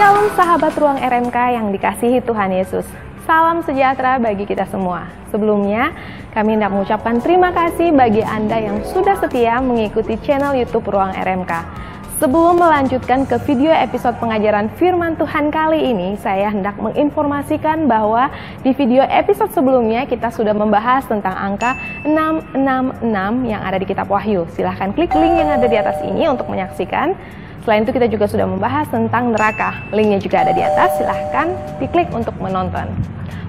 Shalom sahabat Ruang RMK yang dikasihi Tuhan Yesus. Salam sejahtera bagi kita semua. Sebelumnya, kami hendak mengucapkan terima kasih bagi Anda yang sudah setia mengikuti channel YouTube Ruang RMK. Sebelum melanjutkan ke video episode pengajaran firman Tuhan kali ini, saya hendak menginformasikan bahwa di video episode sebelumnya kita sudah membahas tentang angka 666 yang ada di kitab Wahyu. Silahkan klik link yang ada di atas ini untuk menyaksikan. Selain itu kita juga sudah membahas tentang neraka. Linknya juga ada di atas, silahkan diklik untuk menonton.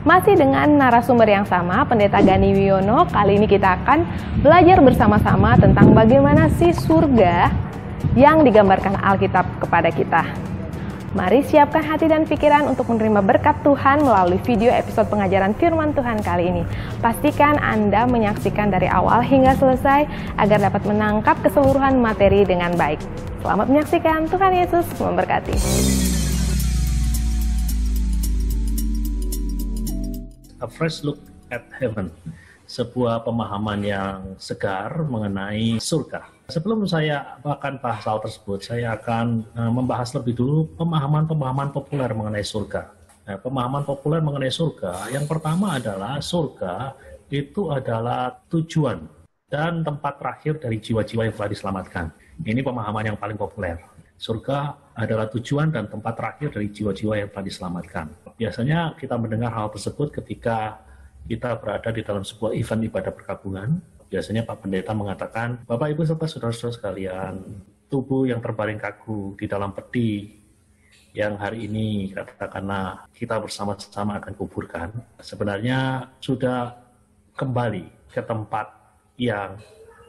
Masih dengan narasumber yang sama, Pendeta Gani Wiono, kali ini kita akan belajar bersama-sama tentang bagaimana sih surga yang digambarkan Alkitab kepada kita. Mari siapkan hati dan pikiran untuk menerima berkat Tuhan melalui video episode pengajaran firman Tuhan kali ini. Pastikan Anda menyaksikan dari awal hingga selesai agar dapat menangkap keseluruhan materi dengan baik. Selamat menyaksikan, Tuhan Yesus memberkati. A fresh look at heaven, sebuah pemahaman yang segar mengenai surga. Sebelum saya akan bahas hal tersebut, saya akan membahas lebih dulu pemahaman-pemahaman populer mengenai surga. Nah, pemahaman populer mengenai surga, yang pertama adalah surga itu adalah tujuan dan tempat terakhir dari jiwa-jiwa yang telah diselamatkan. Ini pemahaman yang paling populer. Surga adalah tujuan dan tempat terakhir dari jiwa-jiwa yang telah diselamatkan. Biasanya kita mendengar hal tersebut ketika kita berada di dalam sebuah event ibadah perkabungan. Biasanya Pak Pendeta mengatakan, Bapak Ibu serta saudara-saudara sekalian, tubuh yang terbaring kaku di dalam peti yang hari ini katakanlah kita bersama-sama akan kuburkan, sebenarnya sudah kembali ke tempat yang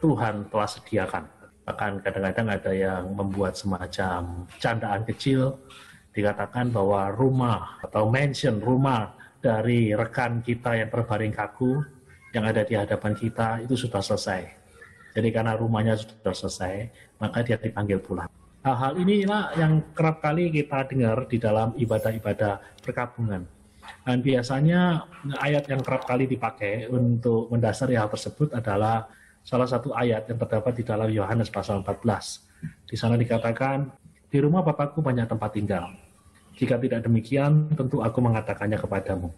Tuhan telah sediakan. Bahkan kadang-kadang ada yang membuat semacam candaan kecil, dikatakan bahwa rumah atau mansion, rumah dari rekan kita yang terbaring kaku, yang ada di hadapan kita itu sudah selesai. Jadi karena rumahnya sudah selesai, maka dia dipanggil pulang. Hal-hal inilah yang kerap kali kita dengar di dalam ibadah-ibadah perkabungan. Dan biasanya ayat yang kerap kali dipakai untuk mendasari hal tersebut adalah salah satu ayat yang terdapat di dalam Yohanes pasal 14. Di sana dikatakan, di rumah Bapakku banyak tempat tinggal. Jika tidak demikian, tentu aku mengatakannya kepadamu.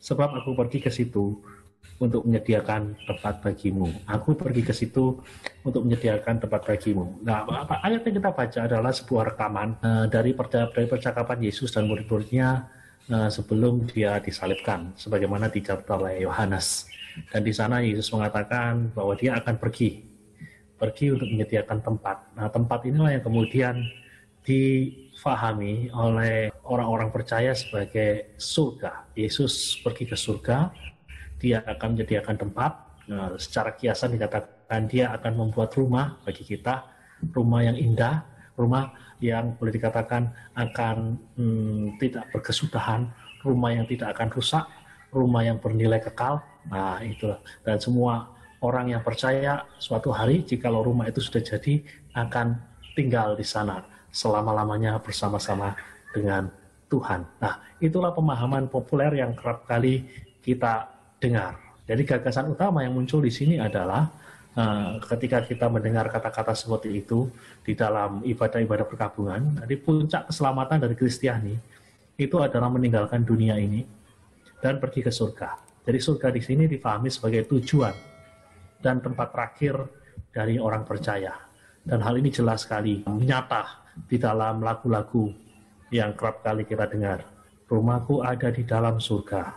Sebab aku pergi ke situ untuk menyediakan tempat bagimu. Aku pergi ke situ untuk menyediakan tempat bagimu. Nah, ayat yang kita baca adalah sebuah rekaman dari percakapan Yesus dan murid-muridnya sebelum dia disalibkan, sebagaimana dicatat oleh Yohanes. Dan di sana Yesus mengatakan bahwa dia akan pergi untuk menyediakan tempat. Nah, tempat inilah yang kemudian difahami oleh orang-orang percaya sebagai surga. Yesus pergi ke surga, dia akan menyediakan tempat. Secara kiasan dikatakan dia akan membuat rumah bagi kita, rumah yang indah, rumah yang boleh dikatakan akan tidak berkesudahan, rumah yang tidak akan rusak, rumah yang bernilai kekal. Nah, itulah. Dan semua orang yang percaya suatu hari jikalau rumah itu sudah jadi akan tinggal di sana selama-lamanya bersama-sama dengan Tuhan. Nah, itulah pemahaman populer yang kerap kali kita dengar. Jadi gagasan utama yang muncul di sini adalah ketika kita mendengar kata-kata seperti itu di dalam ibadah-ibadah perkabungan, jadi puncak keselamatan dari Kristiani itu adalah meninggalkan dunia ini dan pergi ke surga. Jadi surga di sini dipahami sebagai tujuan dan tempat terakhir dari orang percaya. Dan hal ini jelas sekali nyata di dalam lagu-lagu yang kerap kali kita dengar. Rumahku ada di dalam surga,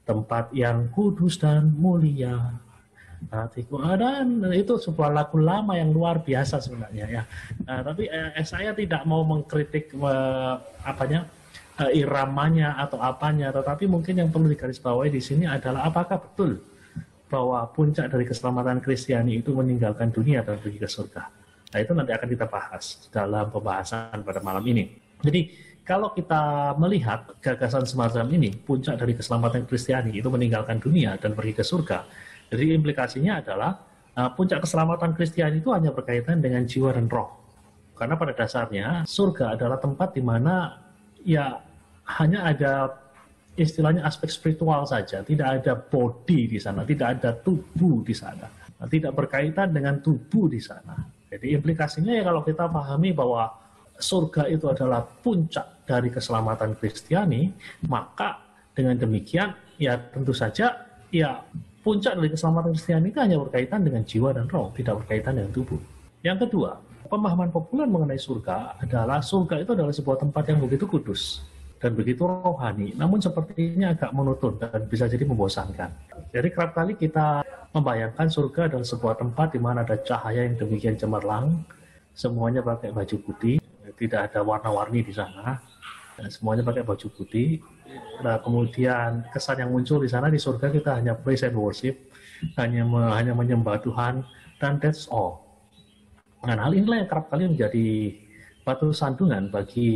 tempat yang kudus dan mulia. Hatiku ada, itu sebuah lagu lama yang luar biasa sebenarnya ya. Tapi saya tidak mau mengkritik iramanya atau apanya, tetapi mungkin yang perlu digarisbawahi di sini adalah apakah betul bahwa puncak dari keselamatan Kristiani itu meninggalkan dunia dan pergi ke surga. Nah, itu nanti akan kita bahas dalam pembahasan pada malam ini. Jadi kalau kita melihat gagasan semacam ini, puncak dari keselamatan Kristiani itu meninggalkan dunia dan pergi ke surga, jadi implikasinya adalah puncak keselamatan Kristiani itu hanya berkaitan dengan jiwa dan roh. Karena pada dasarnya surga adalah tempat di mana ya hanya ada istilahnya aspek spiritual saja, tidak ada body di sana, tidak ada tubuh di sana, tidak berkaitan dengan tubuh di sana. Jadi implikasinya ya kalau kita pahami bahwa surga itu adalah puncak dari keselamatan Kristiani, maka dengan demikian ya tentu saja ya puncak dari keselamatan Kristiani itu hanya berkaitan dengan jiwa dan roh, tidak berkaitan dengan tubuh. Yang kedua, pemahaman populer mengenai surga adalah surga itu adalah sebuah tempat yang begitu kudus dan begitu rohani, namun sepertinya agak monoton dan bisa jadi membosankan. Jadi kerap kali kita membayangkan surga adalah sebuah tempat di mana ada cahaya yang demikian cemerlang, semuanya pakai baju putih, tidak ada warna-warni di sana, semuanya pakai baju putih. Nah, kemudian kesan yang muncul di sana di surga kita hanya praise and worship, hanya menyembah Tuhan, dan that's all. Dan hal inilah yang kerap kali menjadi batu sandungan bagi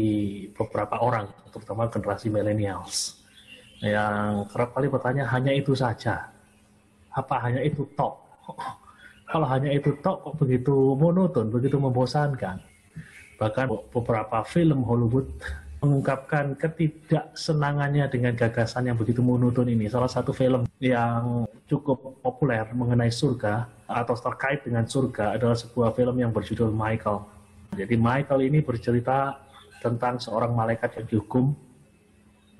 beberapa orang, terutama generasi millennials, yang kerap kali bertanya, hanya itu saja? Apa hanya itu tok? Kalau hanya itu tok, kok begitu monoton, begitu membosankan? Bahkan beberapa film Hollywood mengungkapkan ketidaksenangannya dengan gagasan yang begitu monoton ini. Salah satu film yang cukup populer mengenai surga atau terkait dengan surga adalah sebuah film yang berjudul Michael. Jadi Michael ini bercerita tentang seorang malaikat yang dihukum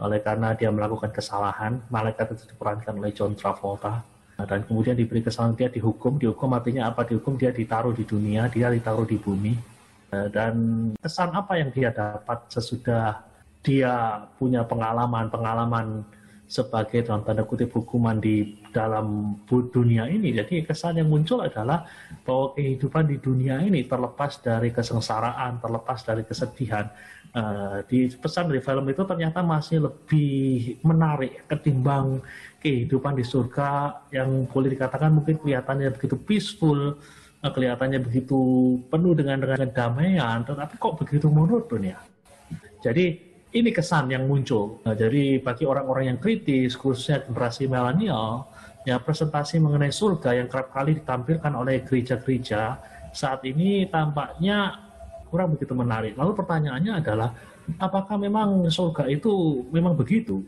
oleh karena dia melakukan kesalahan. Malaikat itu diperankan oleh John Travolta. Dan kemudian diberi kesalahan, dia dihukum. Dihukum artinya apa? Dihukum, dia ditaruh di dunia, dia ditaruh di bumi. Dan kesan apa yang dia dapat sesudah dia punya pengalaman sebagai dalam tanda kutip hukuman di dalam dunia ini. Jadi kesan yang muncul adalah bahwa kehidupan di dunia ini terlepas dari kesengsaraan, terlepas dari kesedihan. Di pesan dari film itu ternyata masih lebih menarik ketimbang kehidupan di surga yang boleh dikatakan mungkin kelihatannya begitu peaceful, kelihatannya begitu penuh dengan kedamaian, tetapi kok begitu monoton ya. Jadi ini kesan yang muncul. Jadi bagi orang-orang yang kritis, khususnya generasi milenial, ya presentasi mengenai surga yang kerap kali ditampilkan oleh gereja-gereja saat ini tampaknya kurang begitu menarik. Lalu pertanyaannya adalah, apakah memang surga itu memang begitu?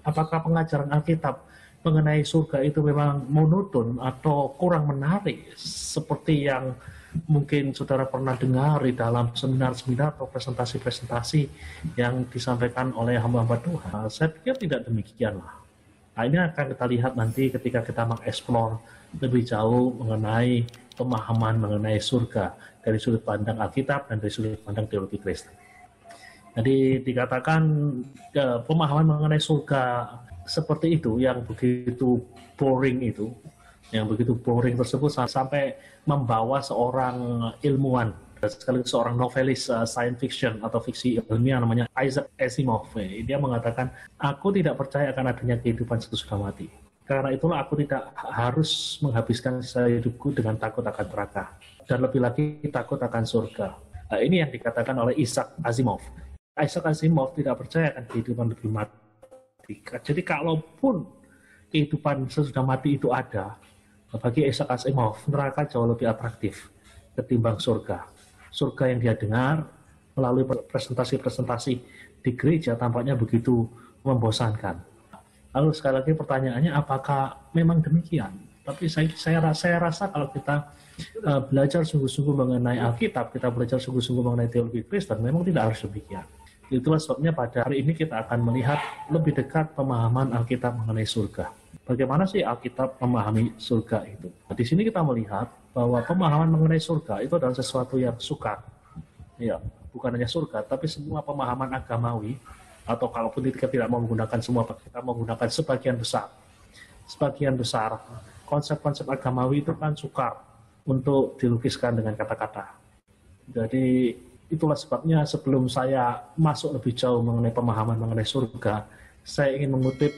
Apakah pengajaran Alkitab mengenai surga itu memang monoton atau kurang menarik seperti yang mungkin saudara pernah dengar di dalam seminar-seminar atau presentasi-presentasi yang disampaikan oleh hamba-hamba Tuhan? Saya pikir tidak demikianlah. Nah, ini akan kita lihat nanti ketika kita mengeksplor lebih jauh mengenai pemahaman mengenai surga dari sudut pandang Alkitab dan dari sudut pandang teologi Kristen. Jadi dikatakan pemahaman mengenai surga seperti itu yang begitu boring itu, yang begitu boring tersebut sampai membawa seorang ilmuwan, sekaligus seorang novelis science fiction atau fiksi ilmiah namanya Isaac Asimov. Dia mengatakan, aku tidak percaya akan adanya kehidupan sesudah mati. Karena itulah aku tidak harus menghabiskan sisa hidupku dengan takut akan neraka. Dan lebih lagi takut akan surga. Nah, ini yang dikatakan oleh Isaac Asimov. Isaac Asimov tidak percaya akan kehidupan lebih mati. Jadi kalaupun kehidupan sesudah mati itu ada, bagi Isaac Asimov, neraka jauh lebih atraktif ketimbang surga. Surga yang dia dengar melalui presentasi-presentasi di gereja tampaknya begitu membosankan. Lalu sekali lagi pertanyaannya, apakah memang demikian? Tapi saya rasa kalau kita belajar sungguh-sungguh mengenai Alkitab, kita belajar sungguh-sungguh mengenai teologi Kristen, memang tidak harus demikian. Itulah sebabnya pada hari ini kita akan melihat lebih dekat pemahaman Alkitab mengenai surga. Bagaimana sih Alkitab memahami surga itu? Nah, di sini kita melihat bahwa pemahaman mengenai surga itu adalah sesuatu yang sukar. Ya, bukan hanya surga, tapi semua pemahaman agamawi, atau kalaupun kita tidak mau menggunakan semua, kita menggunakan sebagian besar. Sebagian besar konsep-konsep agamawi itu kan sukar untuk dilukiskan dengan kata-kata. Jadi itulah sebabnya sebelum saya masuk lebih jauh mengenai pemahaman mengenai surga, saya ingin mengutip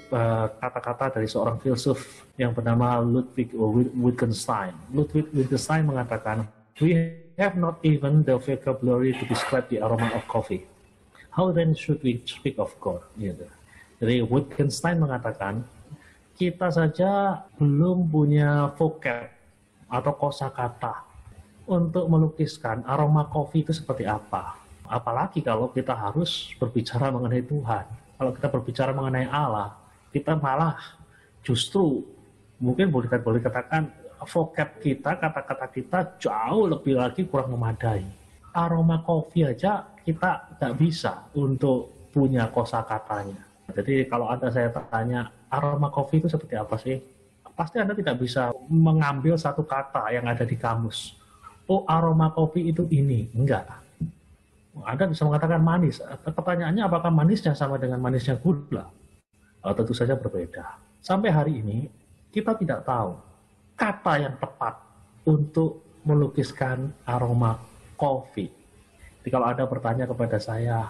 kata-kata dari seorang filsuf yang bernama Ludwig Wittgenstein. Ludwig Wittgenstein mengatakan, "We have not even the vocabulary to describe the aroma of coffee. How then should we speak of God?" Jadi Wittgenstein mengatakan, kita saja belum punya vocab atau kosakata untuk melukiskan aroma kopi itu seperti apa. Apalagi kalau kita harus berbicara mengenai Tuhan. Kalau kita berbicara mengenai Allah, kita malah justru mungkin boleh katakan vocab kita, kata-kata kita jauh lebih lagi kurang memadai. aroma kopi aja kita nggak bisa untuk punya kosakatanya. Jadi kalau Anda saya tanya aroma kopi itu seperti apa sih? Pasti Anda tidak bisa mengambil satu kata yang ada di kamus. Oh, aroma kopi itu ini. Enggak. Anda bisa mengatakan manis. Pertanyaannya apakah manisnya sama dengan manisnya gula? Tentu saja berbeda. Sampai hari ini kita tidak tahu kata yang tepat untuk melukiskan aroma kopi. Jadi kalau Anda bertanya kepada saya,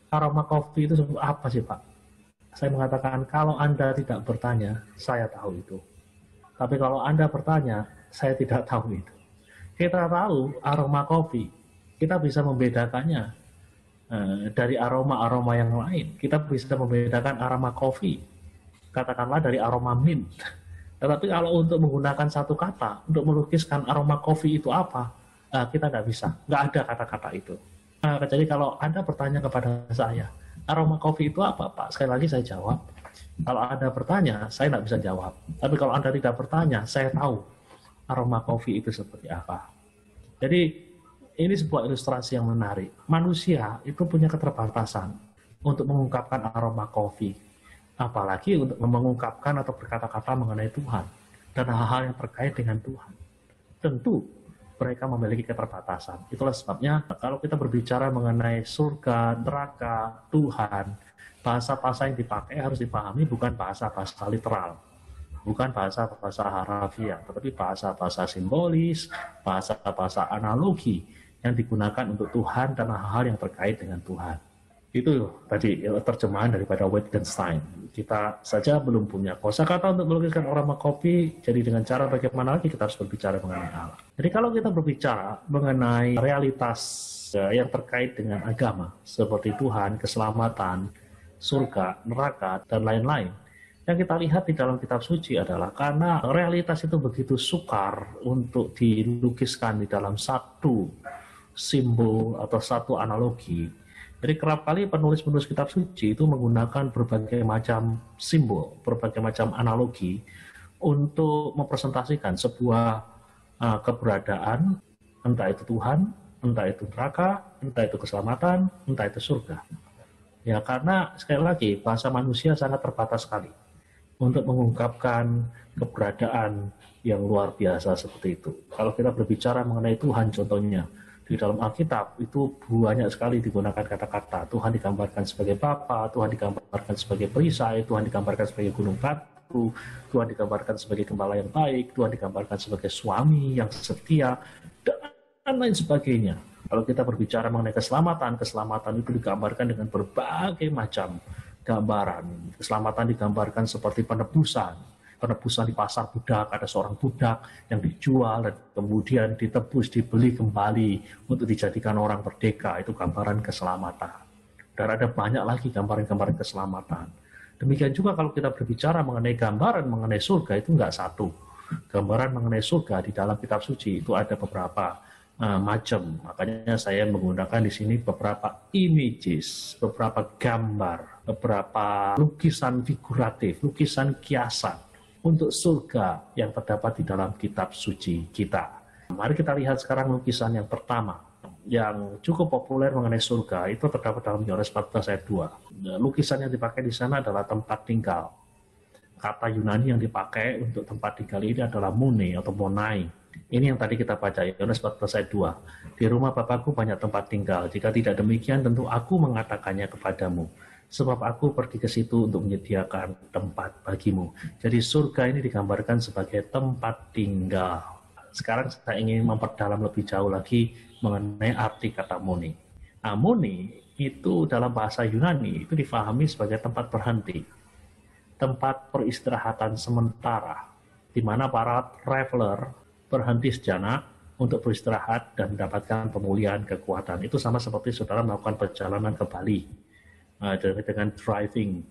aroma kopi itu apa sih Pak? Saya mengatakan kalau Anda tidak bertanya, saya tahu itu. Tapi kalau Anda bertanya, saya tidak tahu itu. Kita tahu aroma kopi, kita bisa membedakannya dari aroma-aroma yang lain. Kita bisa membedakan aroma kopi, katakanlah dari aroma mint. Tetapi kalau untuk menggunakan satu kata, untuk melukiskan aroma kopi itu apa, kita nggak bisa. Nggak ada kata-kata itu. Jadi kalau Anda bertanya kepada saya, aroma kopi itu apa Pak? Sekali lagi saya jawab. Kalau Anda bertanya, saya nggak bisa jawab. Tapi kalau Anda tidak bertanya, saya tahu aroma kopi itu seperti apa. Jadi ini sebuah ilustrasi yang menarik. Manusia itu punya keterbatasan untuk mengungkapkan aroma kopi. Apalagi untuk mengungkapkan atau berkata-kata mengenai Tuhan. Dan hal-hal yang terkait dengan Tuhan. Tentu mereka memiliki keterbatasan. Itulah sebabnya kalau kita berbicara mengenai surga, neraka, Tuhan, bahasa-bahasa yang dipakai harus dipahami bukan bahasa-bahasa literal. Bukan bahasa-bahasa harafiah, tetapi bahasa-bahasa simbolis, bahasa-bahasa analogi yang digunakan untuk Tuhan dan hal-hal yang terkait dengan Tuhan. Itu tadi terjemahan daripada Wittgenstein. Kita saja belum punya kosakata untuk melukiskan aroma kopi, jadi dengan cara bagaimana lagi kita harus berbicara mengenai Allah. Jadi kalau kita berbicara mengenai realitas yang terkait dengan agama, seperti Tuhan, keselamatan, surga, neraka, dan lain-lain, yang kita lihat di dalam kitab suci adalah karena realitas itu begitu sukar untuk dilukiskan di dalam satu simbol atau satu analogi. Jadi kerap kali penulis-penulis kitab suci itu menggunakan berbagai macam simbol, berbagai macam analogi untuk mempresentasikan sebuah keberadaan, entah itu Tuhan, entah itu neraka, entah itu keselamatan, entah itu surga. Ya karena sekali lagi bahasa manusia sangat terbatas sekali untuk mengungkapkan keberadaan yang luar biasa seperti itu. Kalau kita berbicara mengenai Tuhan contohnya, di dalam Alkitab itu banyak sekali digunakan kata-kata. Tuhan digambarkan sebagai Bapa, Tuhan digambarkan sebagai perisai, Tuhan digambarkan sebagai gunung batu, Tuhan digambarkan sebagai gembala yang baik, Tuhan digambarkan sebagai suami yang setia, dan lain sebagainya. Kalau kita berbicara mengenai keselamatan, keselamatan itu digambarkan dengan berbagai macam gambaran. Keselamatan digambarkan seperti penebusan di pasar budak, ada seorang budak yang dijual dan kemudian ditebus, dibeli kembali untuk dijadikan orang merdeka. Itu gambaran keselamatan. Dan ada banyak lagi gambaran-gambaran keselamatan. Demikian juga kalau kita berbicara mengenai gambaran mengenai surga, itu enggak satu. Gambaran mengenai surga di dalam kitab suci itu ada beberapa macam. Makanya saya menggunakan di sini beberapa images, beberapa gambar, beberapa lukisan figuratif, lukisan kiasan untuk surga yang terdapat di dalam kitab suci kita. Mari kita lihat sekarang lukisan yang pertama yang cukup populer mengenai surga, itu terdapat dalam Yohanes 14 ayat 2. Lukisan yang dipakai di sana adalah tempat tinggal. Kata Yunani yang dipakai untuk tempat tinggal ini adalah mone atau monai. Ini yang tadi kita baca, Yohanes 14 ayat 2. Di rumah Bapakku banyak tempat tinggal. Jika tidak demikian, tentu aku mengatakannya kepadamu. Sebab aku pergi ke situ untuk menyediakan tempat bagimu. Jadi surga ini digambarkan sebagai tempat tinggal. Sekarang saya ingin memperdalam lebih jauh lagi mengenai arti kata mone. Nah, mone itu dalam bahasa Yunani itu difahami sebagai tempat berhenti. Tempat peristirahatan sementara. Di mana para traveler berhenti sejenak untuk beristirahat dan mendapatkan pemulihan kekuatan. Itu sama seperti saudara melakukan perjalanan ke Bali dengan driving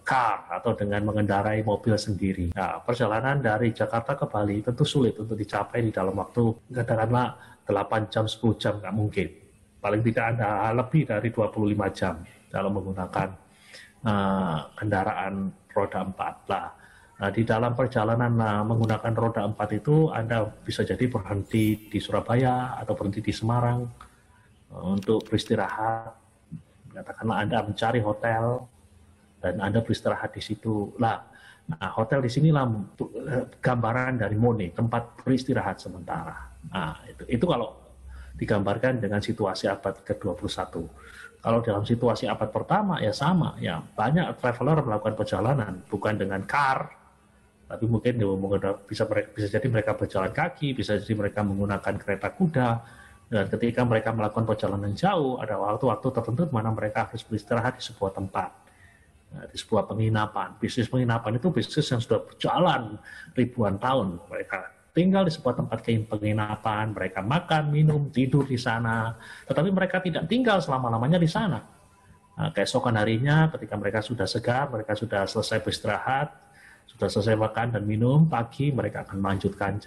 car atau dengan mengendarai mobil sendiri. Nah, perjalanan dari Jakarta ke Bali tentu sulit untuk dicapai di dalam waktu katakanlah 8 jam, 10 jam, nggak mungkin. Paling tidak ada lebih dari 25 jam dalam menggunakan kendaraan roda 4 lah. Nah, di dalam perjalanan menggunakan roda 4 itu Anda bisa jadi berhenti di Surabaya atau berhenti di Semarang untuk beristirahat. Katakanlah Anda mencari hotel dan Anda beristirahat di situ. Nah, hotel di sinilah gambaran dari mone, tempat beristirahat sementara. Nah, itu kalau digambarkan dengan situasi abad ke-21. Kalau dalam situasi abad pertama ya sama, ya banyak traveler melakukan perjalanan bukan dengan car, tapi mungkin bisa jadi mereka berjalan kaki, bisa jadi mereka menggunakan kereta kuda. Dan ketika mereka melakukan perjalanan jauh, ada waktu-waktu tertentu di mana mereka harus beristirahat di sebuah tempat, di sebuah penginapan. Bisnis penginapan itu bisnis yang sudah berjalan ribuan tahun. Mereka tinggal di sebuah tempat penginapan, mereka makan, minum, tidur di sana. Tetapi mereka tidak tinggal selama-lamanya di sana. Keesokan harinya ketika mereka sudah segar, mereka sudah selesai beristirahat, sudah selesai makan dan minum, pagi mereka akan melanjutkan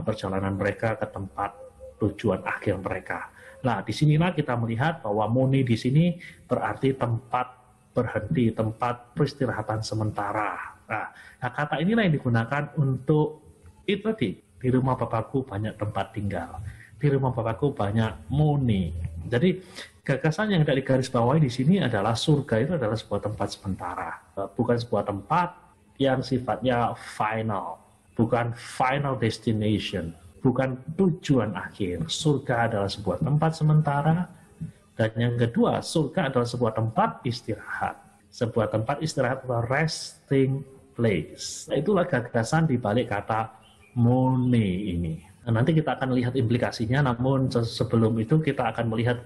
perjalanan mereka ke tempat tujuan akhir mereka. Nah, disinilah kita melihat bahwa mone di sini berarti tempat berhenti, tempat peristirahatan sementara. Nah, kata inilah yang digunakan untuk itu tadi. Di rumah Bapakku banyak tempat tinggal. Di rumah Bapakku banyak mone. Jadi gagasan yang tidak digarisbawahi di sini adalah surga itu adalah sebuah tempat sementara, bukan sebuah tempat yang sifatnya final, bukan final destination, bukan tujuan akhir. Surga adalah sebuah tempat sementara, dan yang kedua, surga adalah sebuah tempat istirahat. Sebuah tempat istirahat atau resting place. Nah, itulah gagasan di balik kata mone ini. Nah, nanti kita akan lihat implikasinya, namun sebelum itu kita akan melihat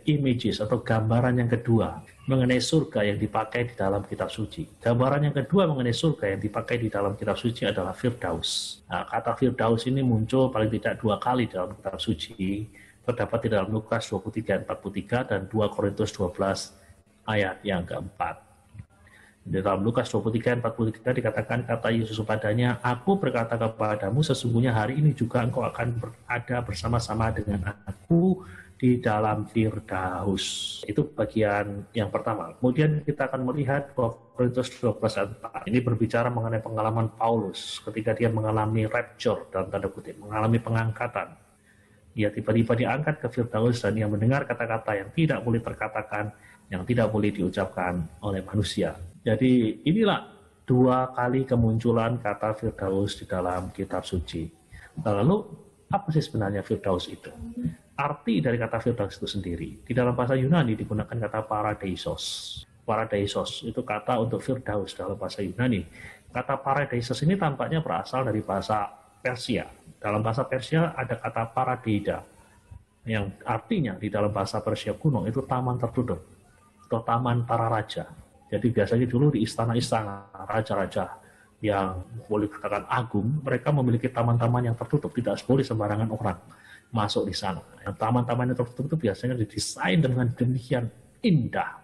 images atau gambaran yang kedua mengenai surga yang dipakai di dalam kitab suci. Gambaran yang kedua mengenai surga yang dipakai di dalam kitab suci adalah Firdaus. Nah, kata Firdaus ini muncul paling tidak 2 kali dalam kitab suci, terdapat di dalam Lukas 23:43 dan 2 Korintus 12 ayat yang keempat. Di dalam Lukas 23:43 dikatakan, kata Yesus padanya, "Aku berkata kepadamu, sesungguhnya hari ini juga engkau akan berada bersama-sama dengan aku di dalam Firdaus." Itu bagian yang pertama. Kemudian kita akan melihat Korintus 12 ayat 4. Ini berbicara mengenai pengalaman Paulus ketika dia mengalami rapture, dalam tanda kutip, mengalami pengangkatan. Dia tiba-tiba diangkat ke Firdaus dan dia mendengar kata-kata yang tidak boleh terkatakan, yang tidak boleh diucapkan oleh manusia. Jadi inilah 2 kali kemunculan kata Firdaus di dalam kitab suci. Lalu apa sih sebenarnya Firdaus itu? Arti dari kata Firdaus itu sendiri. Di dalam bahasa Yunani digunakan kata paradeisos. Paradeisos itu kata untuk Firdaus dalam bahasa Yunani. Kata paradeisos ini tampaknya berasal dari bahasa Persia. Dalam bahasa Persia ada kata paradeida, yang artinya di dalam bahasa Persia kuno itu taman tertutup atau taman para raja. Jadi biasanya dulu di istana-istana raja-raja yang boleh dikatakan agung, mereka memiliki taman-taman yang tertutup, tidak boleh sembarangan orang masuk di sana. Taman-taman yang tertutup itu biasanya didesain dengan demikian indah,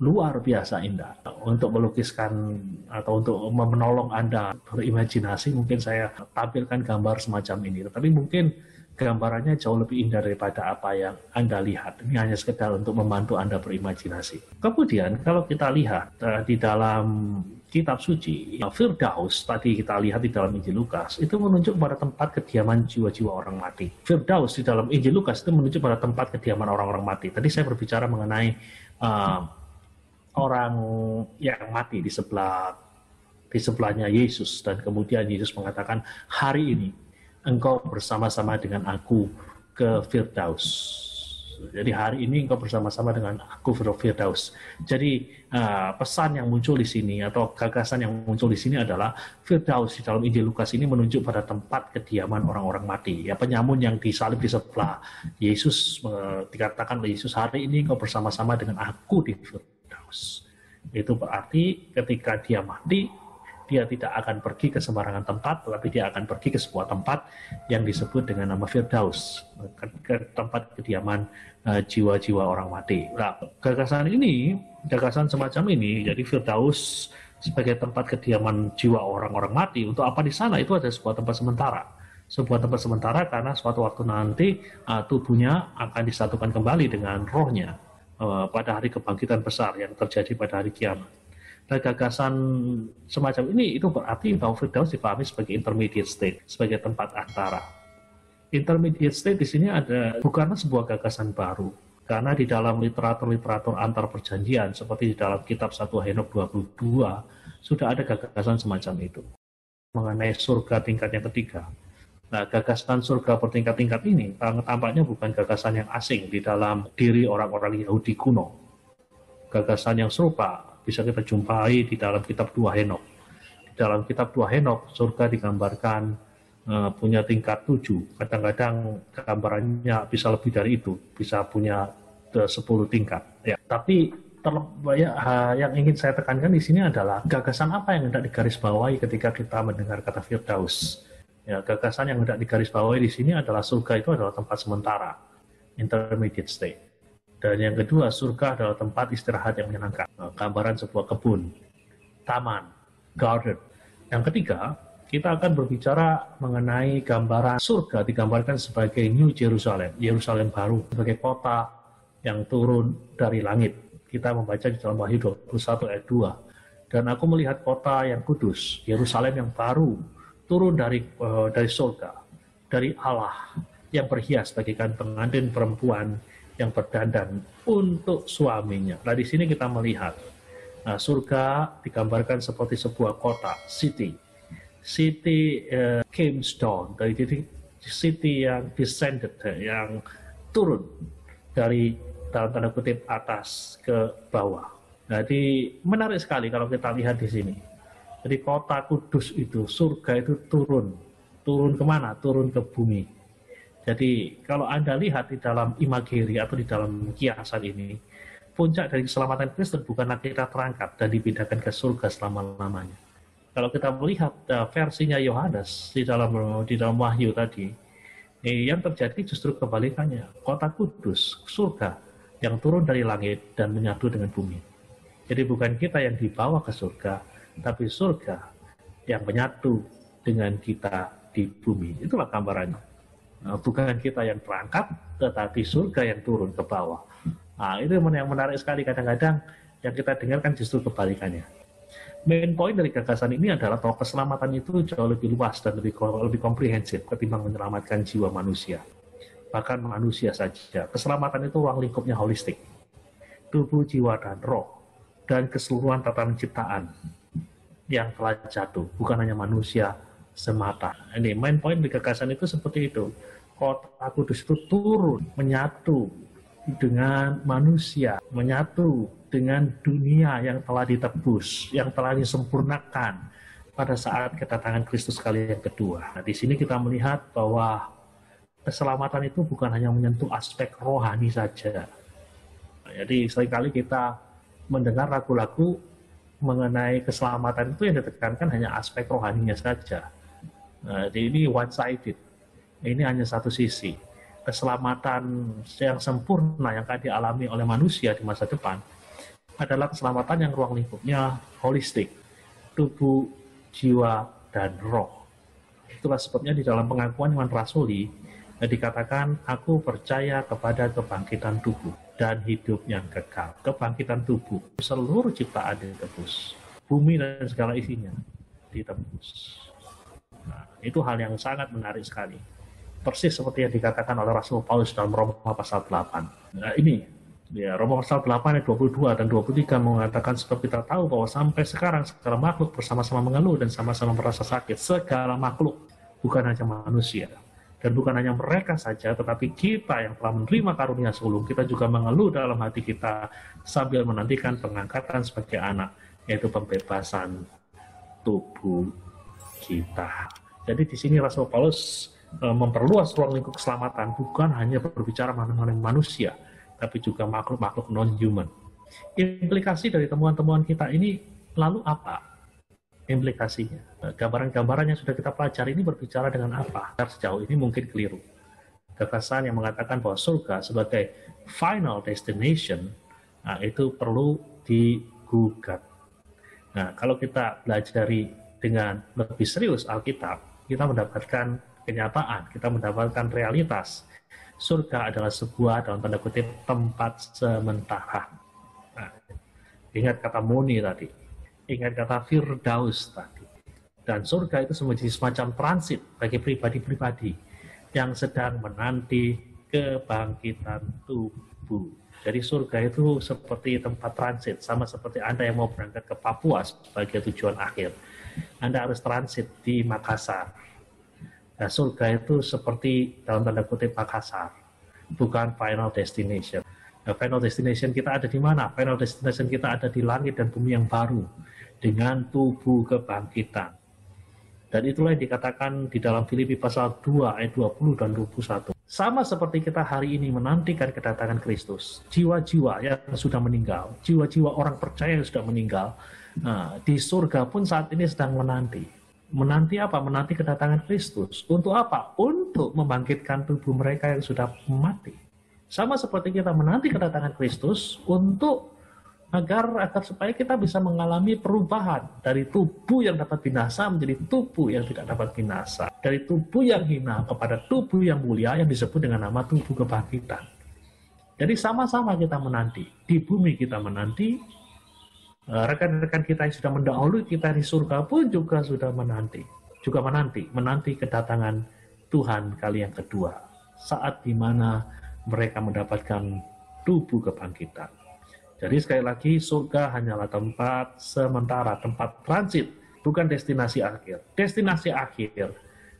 luar biasa indah. Untuk melukiskan atau untuk menolong Anda berimajinasi, mungkin saya tampilkan gambar semacam ini. Tapi mungkin gambarannya jauh lebih indah daripada apa yang Anda lihat. Ini hanya sekedar untuk membantu Anda berimajinasi. Kemudian kalau kita lihat di dalam kitab suci, Firdaus tadi kita lihat di dalam Injil Lukas, itu menunjuk pada tempat kediaman jiwa-jiwa orang mati. Firdaus di dalam Injil Lukas itu menunjuk pada tempat kediaman orang-orang mati. Tadi saya berbicara mengenai orang yang mati di sebelahnya Yesus, dan kemudian Yesus mengatakan, "Hari ini engkau bersama-sama dengan aku ke Firdaus." Jadi hari ini engkau bersama-sama dengan aku ke Firdaus. Jadi pesan yang muncul di sini atau gagasan yang muncul di sini adalah Firdaus di dalam Injil Lukas ini menunjuk pada tempat kediaman orang-orang mati. Ya, penyamun yang disalib di sebelah Yesus, dikatakan oleh Yesus, "Hari ini engkau bersama-sama dengan aku di Firdaus." Itu berarti ketika dia mati, dia tidak akan pergi ke sembarangan tempat, tetapi dia akan pergi ke sebuah tempat yang disebut dengan nama Firdaus, ke tempat kediaman jiwa-jiwa orang mati. Nah, gagasan semacam ini, jadi Firdaus sebagai tempat kediaman jiwa orang-orang mati, untuk apa di sana? Itu ada sebuah tempat sementara. Sebuah tempat sementara karena suatu waktu nanti tubuhnya akan disatukan kembali dengan rohnya pada hari kebangkitan besar yang terjadi pada hari kiamat. Nah, gagasan semacam ini itu berarti bahwa Firdaus dipahami sebagai intermediate state, sebagai tempat antara. Intermediate state di sini ada bukanlah sebuah gagasan baru, karena di dalam literatur antar perjanjian seperti di dalam kitab 1 Henok 22 sudah ada gagasan semacam itu mengenai surga tingkat yang ketiga. Nah, gagasan surga bertingkat-tingkat ini tampaknya bukan gagasan yang asing di dalam diri orang-orang Yahudi kuno. Gagasan yang serupa bisa kita jumpai di dalam kitab 2 Henok. Di dalam kitab 2 Henok, surga digambarkan punya tingkat 7, kadang-kadang gambarannya bisa lebih dari itu, bisa punya 10 tingkat. Ya. Tapi yang ingin saya tekankan di sini adalah gagasan apa yang hendak digarisbawahi ketika kita mendengar kata Firdaus. Ya, gagasan yang hendak digarisbawahi di sini adalah surga itu adalah tempat sementara, intermediate state. Dan yang kedua, surga adalah tempat istirahat yang menyenangkan, gambaran sebuah kebun, taman, garden. Yang ketiga, kita akan berbicara mengenai gambaran surga digambarkan sebagai New Jerusalem, Yerusalem baru, sebagai kota yang turun dari langit. Kita membaca di dalam Wahyu 21 ayat 2. Dan aku melihat kota yang kudus, Yerusalem yang baru, turun dari surga, dari Allah yang berhias bagaikan pengantin perempuan yang berdandan untuk suaminya. Nah, di sini kita melihat surga digambarkan seperti sebuah kota, city came down, dari city yang descended, yang turun dari dalam tanda kutip atas ke bawah. Jadi menarik sekali kalau kita lihat di sini. Jadi kota kudus itu, surga itu turun kemana? Turun ke bumi. Jadi kalau Anda lihat di dalam imageri atau di dalam kiasan ini, puncak dari keselamatan Kristen bukanlah kita terangkat dan dipindahkan ke surga selama-lamanya. Kalau kita melihat versinya Yohanes di dalam Wahyu tadi, yang terjadi justru kebalikannya. Kota kudus, surga, yang turun dari langit dan menyatu dengan bumi. Jadi bukan kita yang dibawa ke surga, tapi surga yang menyatu dengan kita di bumi. Itulah gambarannya. Bukan kita yang terangkat, tetapi surga yang turun ke bawah. Nah, itu yang menarik sekali. Kadang-kadang yang kita dengarkan justru kebalikannya. Main point dari gagasan ini adalah bahwa keselamatan itu jauh lebih luas dan lebih komprehensif ketimbang menyelamatkan jiwa manusia. Bahkan manusia saja. Keselamatan itu ruang lingkupnya holistik. Tubuh, jiwa, dan roh. Dan keseluruhan tatanan ciptaan yang telah jatuh. Bukan hanya manusia semata. Ini main point di gagasan itu seperti itu. Kota kudus itu turun, menyatu dengan manusia, menyatu dengan dunia yang telah ditebus, yang telah disempurnakan pada saat kedatangan Kristus kali yang kedua. Nah, di sini kita melihat bahwa keselamatan itu bukan hanya menyentuh aspek rohani saja. Nah, jadi seringkali kita mendengar lagu-lagu mengenai keselamatan itu yang ditekankan hanya aspek rohaninya saja. Nah, jadi ini one-sided. Ini hanya satu sisi. Keselamatan yang sempurna yang akan dialami oleh manusia di masa depan adalah keselamatan yang ruang lingkupnya holistik, tubuh, jiwa, dan roh. Itulah sebabnya di dalam pengakuan iman rasuli dikatakan, aku percaya kepada kebangkitan tubuh dan hidup yang kekal. Kebangkitan tubuh, seluruh ciptaan ditebus, bumi dan segala isinya ditebus. Nah, itu hal yang sangat menarik sekali. Persis seperti yang dikatakan oleh Rasul Paulus dalam Roma pasal 8. Nah, ini ya, Roma pasal 8 ayat 22 dan 23 mengatakan, sebab kita tahu bahwa sampai sekarang segala makhluk bersama-sama mengeluh dan sama-sama merasa sakit. Segala makhluk, bukan hanya manusia. Dan bukan hanya mereka saja, tetapi kita yang telah menerima karunia sulung, kita juga mengeluh dalam hati kita sambil menantikan pengangkatan sebagai anak, yaitu pembebasan tubuh kita. Jadi di sini Rasul Paulus memperluas ruang lingkup keselamatan, bukan hanya berbicara mengenai manusia, tapi juga makhluk-makhluk non-human. Implikasi dari temuan-temuan kita ini lalu apa? Implikasinya, gambaran-gambaran yang sudah kita pelajari ini berbicara dengan apa? Sejauh ini mungkin keliru. Gagasan yang mengatakan bahwa surga sebagai final destination, nah, itu perlu digugat. Nah, kalau kita pelajari dengan lebih serius Alkitab, kita mendapatkan kenyataan, kita mendapatkan realitas. Surga adalah sebuah, dalam tanda kutip, tempat sementara. Nah, ingat kata Moni tadi, ingat kata Firdaus tadi. Dan surga itu menjadi semacam transit bagi pribadi-pribadi. yang sedang menanti kebangkitan tubuh. Jadi surga itu seperti tempat transit, sama seperti Anda yang mau berangkat ke Papua sebagai tujuan akhir. Anda harus transit di Makassar. Nah, surga itu seperti dalam tanda kutip Makassar, bukan final destination. Nah, final destination kita ada di mana? Final destination kita ada di langit dan bumi yang baru dengan tubuh kebangkitan. Dan itulah yang dikatakan di dalam Filipi pasal 2 ayat 20 dan 21. Sama seperti kita hari ini menantikan kedatangan Kristus, jiwa-jiwa yang sudah meninggal, jiwa-jiwa orang percaya yang sudah meninggal, nah, di surga pun saat ini sedang menanti. Menanti apa? Menanti kedatangan Kristus. Untuk apa? Untuk membangkitkan tubuh mereka yang sudah mati. Sama seperti kita menanti kedatangan Kristus untuk agar supaya kita bisa mengalami perubahan dari tubuh yang dapat binasa menjadi tubuh yang tidak dapat binasa, dari tubuh yang hina kepada tubuh yang mulia yang disebut dengan nama tubuh kebangkitan. Jadi sama-sama kita menanti, di bumi kita menanti, rekan-rekan kita yang sudah mendahului kita di surga pun juga sudah menanti kedatangan Tuhan kali yang kedua, saat dimana mereka mendapatkan tubuh kebangkitan. Jadi sekali lagi, surga hanyalah tempat sementara, tempat transit, bukan destinasi akhir. Destinasi akhir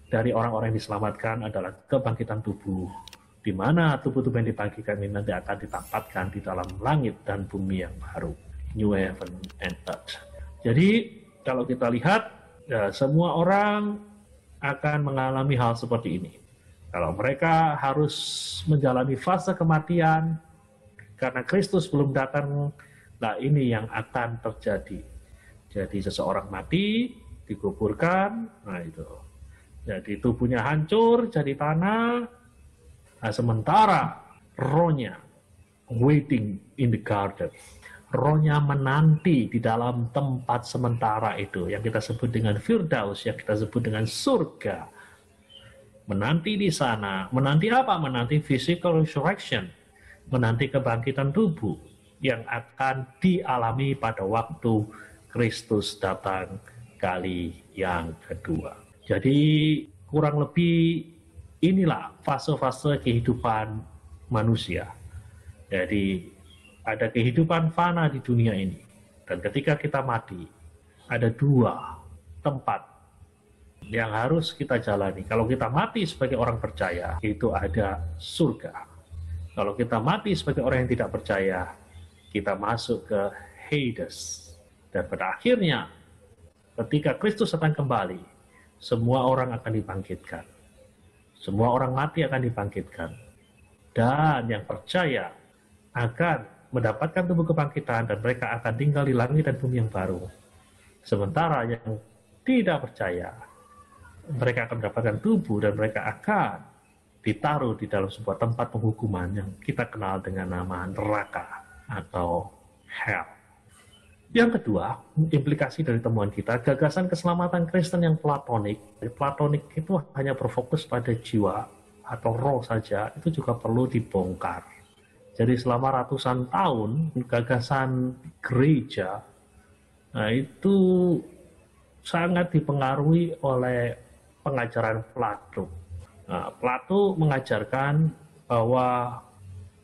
dari orang-orang yang diselamatkan adalah kebangkitan tubuh, di mana tubuh-tubuh yang dibangkitkan ini nanti akan ditempatkan di dalam langit dan bumi yang baru, New Heaven and Earth. Jadi kalau kita lihat, ya, semua orang akan mengalami hal seperti ini. Kalau mereka harus menjalani fase kematian, karena Kristus belum datang, nah ini yang akan terjadi. Jadi seseorang mati, dikuburkan, nah itu. Jadi tubuhnya hancur, jadi tanah, nah, sementara rohnya waiting in the garden. Rohnya menanti di dalam tempat sementara itu, yang kita sebut dengan Firdaus, yang kita sebut dengan surga. Menanti di sana, menanti apa? Menanti physical resurrection. Menanti kebangkitan tubuh yang akan dialami pada waktu Kristus datang kali yang kedua. Jadi kurang lebih inilah fase-fase kehidupan manusia. Jadi ada kehidupan fana di dunia ini. Dan ketika kita mati, ada dua tempat yang harus kita jalani. Kalau kita mati sebagai orang percaya, itu ada surga. Kalau kita mati sebagai orang yang tidak percaya, kita masuk ke Hades. Dan pada akhirnya, ketika Kristus datang kembali, semua orang akan dibangkitkan. Semua orang mati akan dibangkitkan. Dan yang percaya akan mendapatkan tubuh kebangkitan dan mereka akan tinggal di langit dan bumi yang baru. Sementara yang tidak percaya, mereka akan mendapatkan tubuh dan mereka akan ditaruh di dalam sebuah tempat penghukuman yang kita kenal dengan nama neraka atau hell. Yang kedua, implikasi dari temuan kita, gagasan keselamatan Kristen yang platonik. Platonik itu hanya berfokus pada jiwa atau roh saja, itu juga perlu dibongkar. Jadi selama ratusan tahun, gagasan gereja, nah itu sangat dipengaruhi oleh pengajaran Plato. Nah, Plato mengajarkan bahwa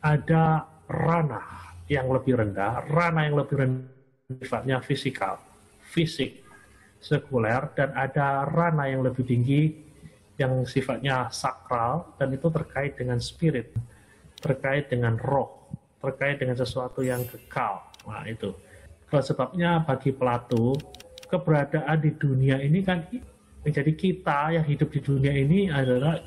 ada ranah yang lebih rendah, sifatnya fisikal, fisik, sekuler, dan ada ranah yang lebih tinggi yang sifatnya sakral, dan itu terkait dengan spirit, terkait dengan roh, terkait dengan sesuatu yang kekal. Nah itu. Sebabnya bagi Plato, keberadaan di dunia ini kan menjadi kita yang hidup di dunia ini adalah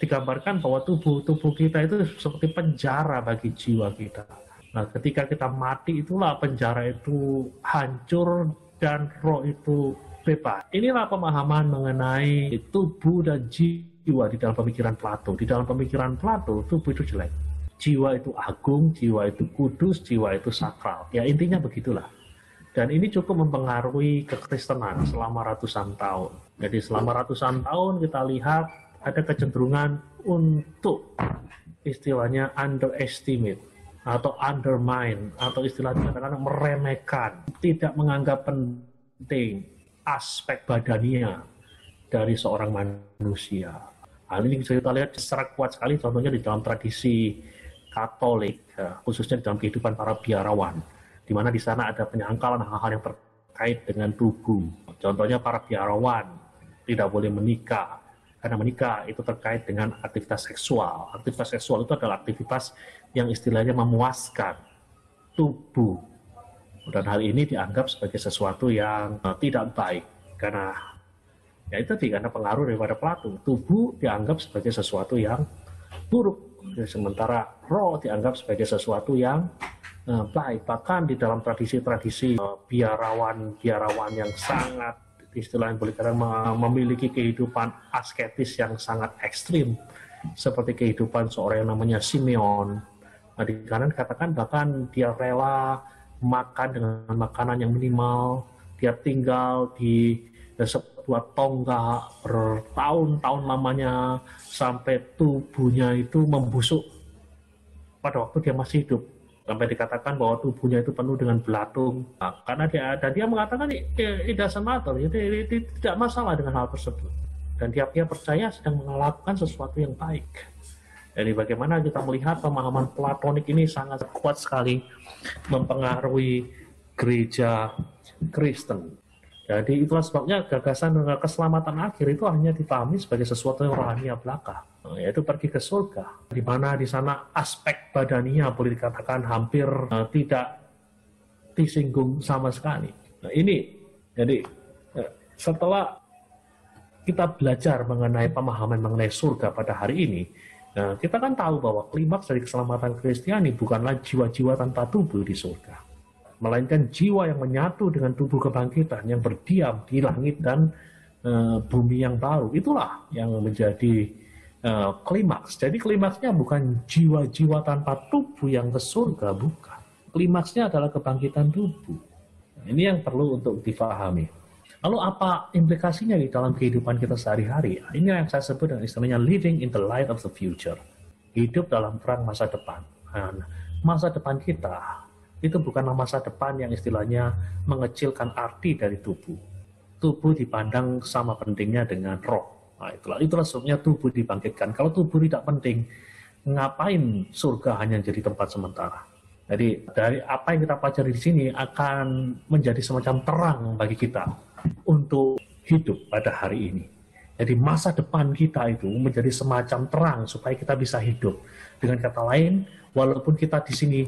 digambarkan bahwa tubuh kita itu seperti penjara bagi jiwa kita. Nah, ketika kita mati itulah penjara itu hancur dan roh itu bebas. Inilah pemahaman mengenai tubuh dan jiwa di dalam pemikiran Plato. Di dalam pemikiran Plato, tubuh itu jelek. Jiwa itu agung, jiwa itu kudus, jiwa itu sakral. Ya intinya begitulah. Dan ini cukup mempengaruhi kekristenan selama ratusan tahun. Jadi selama ratusan tahun kita lihat ada kecenderungan untuk istilahnya underestimate atau undermine atau istilahnya kadang-kadang meremehkan, tidak menganggap penting aspek badania dari seorang manusia. Hal ini bisa kita lihat secara kuat sekali, contohnya di dalam tradisi Katolik, khususnya di dalam kehidupan para biarawan, di mana di sana ada penyangkalan hal-hal yang terkait dengan tubuh. Contohnya para biarawan tidak boleh menikah, karena menikah itu terkait dengan aktivitas seksual. Aktivitas seksual itu adalah aktivitas yang istilahnya memuaskan tubuh. Dan hal ini dianggap sebagai sesuatu yang tidak baik, karena ya itu tadi, karena pengaruh daripada Plato. Tubuh dianggap sebagai sesuatu yang buruk, sementara roh dianggap sebagai sesuatu yang baik. Bahkan di dalam tradisi-tradisi biarawan yang sangat, istilahnya boleh kata, memiliki kehidupan asketis yang sangat ekstrim, seperti kehidupan seorang yang namanya Simeon. Nah, di kanan katakan bahkan dia rela makan dengan makanan yang minimal, dia tinggal di sebuah tonggak bertahun-tahun lamanya sampai tubuhnya itu membusuk pada waktu dia masih hidup, sampai dikatakan bahwa tubuhnya itu penuh dengan belatung. Nah, karena dia mengatakan it doesn't matter, tidak masalah dengan hal tersebut, dan dia percaya sedang melakukan sesuatu yang baik. Jadi bagaimana kita melihat pemahaman Platonik ini sangat kuat sekali mempengaruhi gereja Kristen. Jadi itulah sebabnya gagasan keselamatan akhir itu hanya dipahami sebagai sesuatu yang rohania belaka, yaitu pergi ke surga, di mana di sana aspek badania boleh dikatakan hampir tidak disinggung sama sekali. Nah ini, jadi setelah kita belajar mengenai pemahaman mengenai surga pada hari ini, nah, kita kan tahu bahwa klimaks dari keselamatan Kristiani bukanlah jiwa-jiwa tanpa tubuh di surga, melainkan jiwa yang menyatu dengan tubuh kebangkitan yang berdiam di langit dan bumi yang baru. Itulah yang menjadi klimaks. Jadi klimaksnya bukan jiwa-jiwa tanpa tubuh yang ke surga, bukan. Klimaksnya adalah kebangkitan tubuh. Nah, ini yang perlu untuk difahami. Lalu apa implikasinya di dalam kehidupan kita sehari-hari? Ini yang saya sebut dengan istilahnya living in the light of the future. Hidup dalam terang masa depan. Nah, masa depan kita itu bukanlah masa depan yang istilahnya mengecilkan arti dari tubuh. Tubuh dipandang sama pentingnya dengan roh. Nah, itulah sebabnya tubuh dibangkitkan. Kalau tubuh tidak penting, ngapain surga hanya jadi tempat sementara? Jadi dari apa yang kita pelajari di sini akan menjadi semacam terang bagi kita untuk hidup pada hari ini. Jadi masa depan kita itu menjadi semacam terang supaya kita bisa hidup. Dengan kata lain, walaupun kita di sini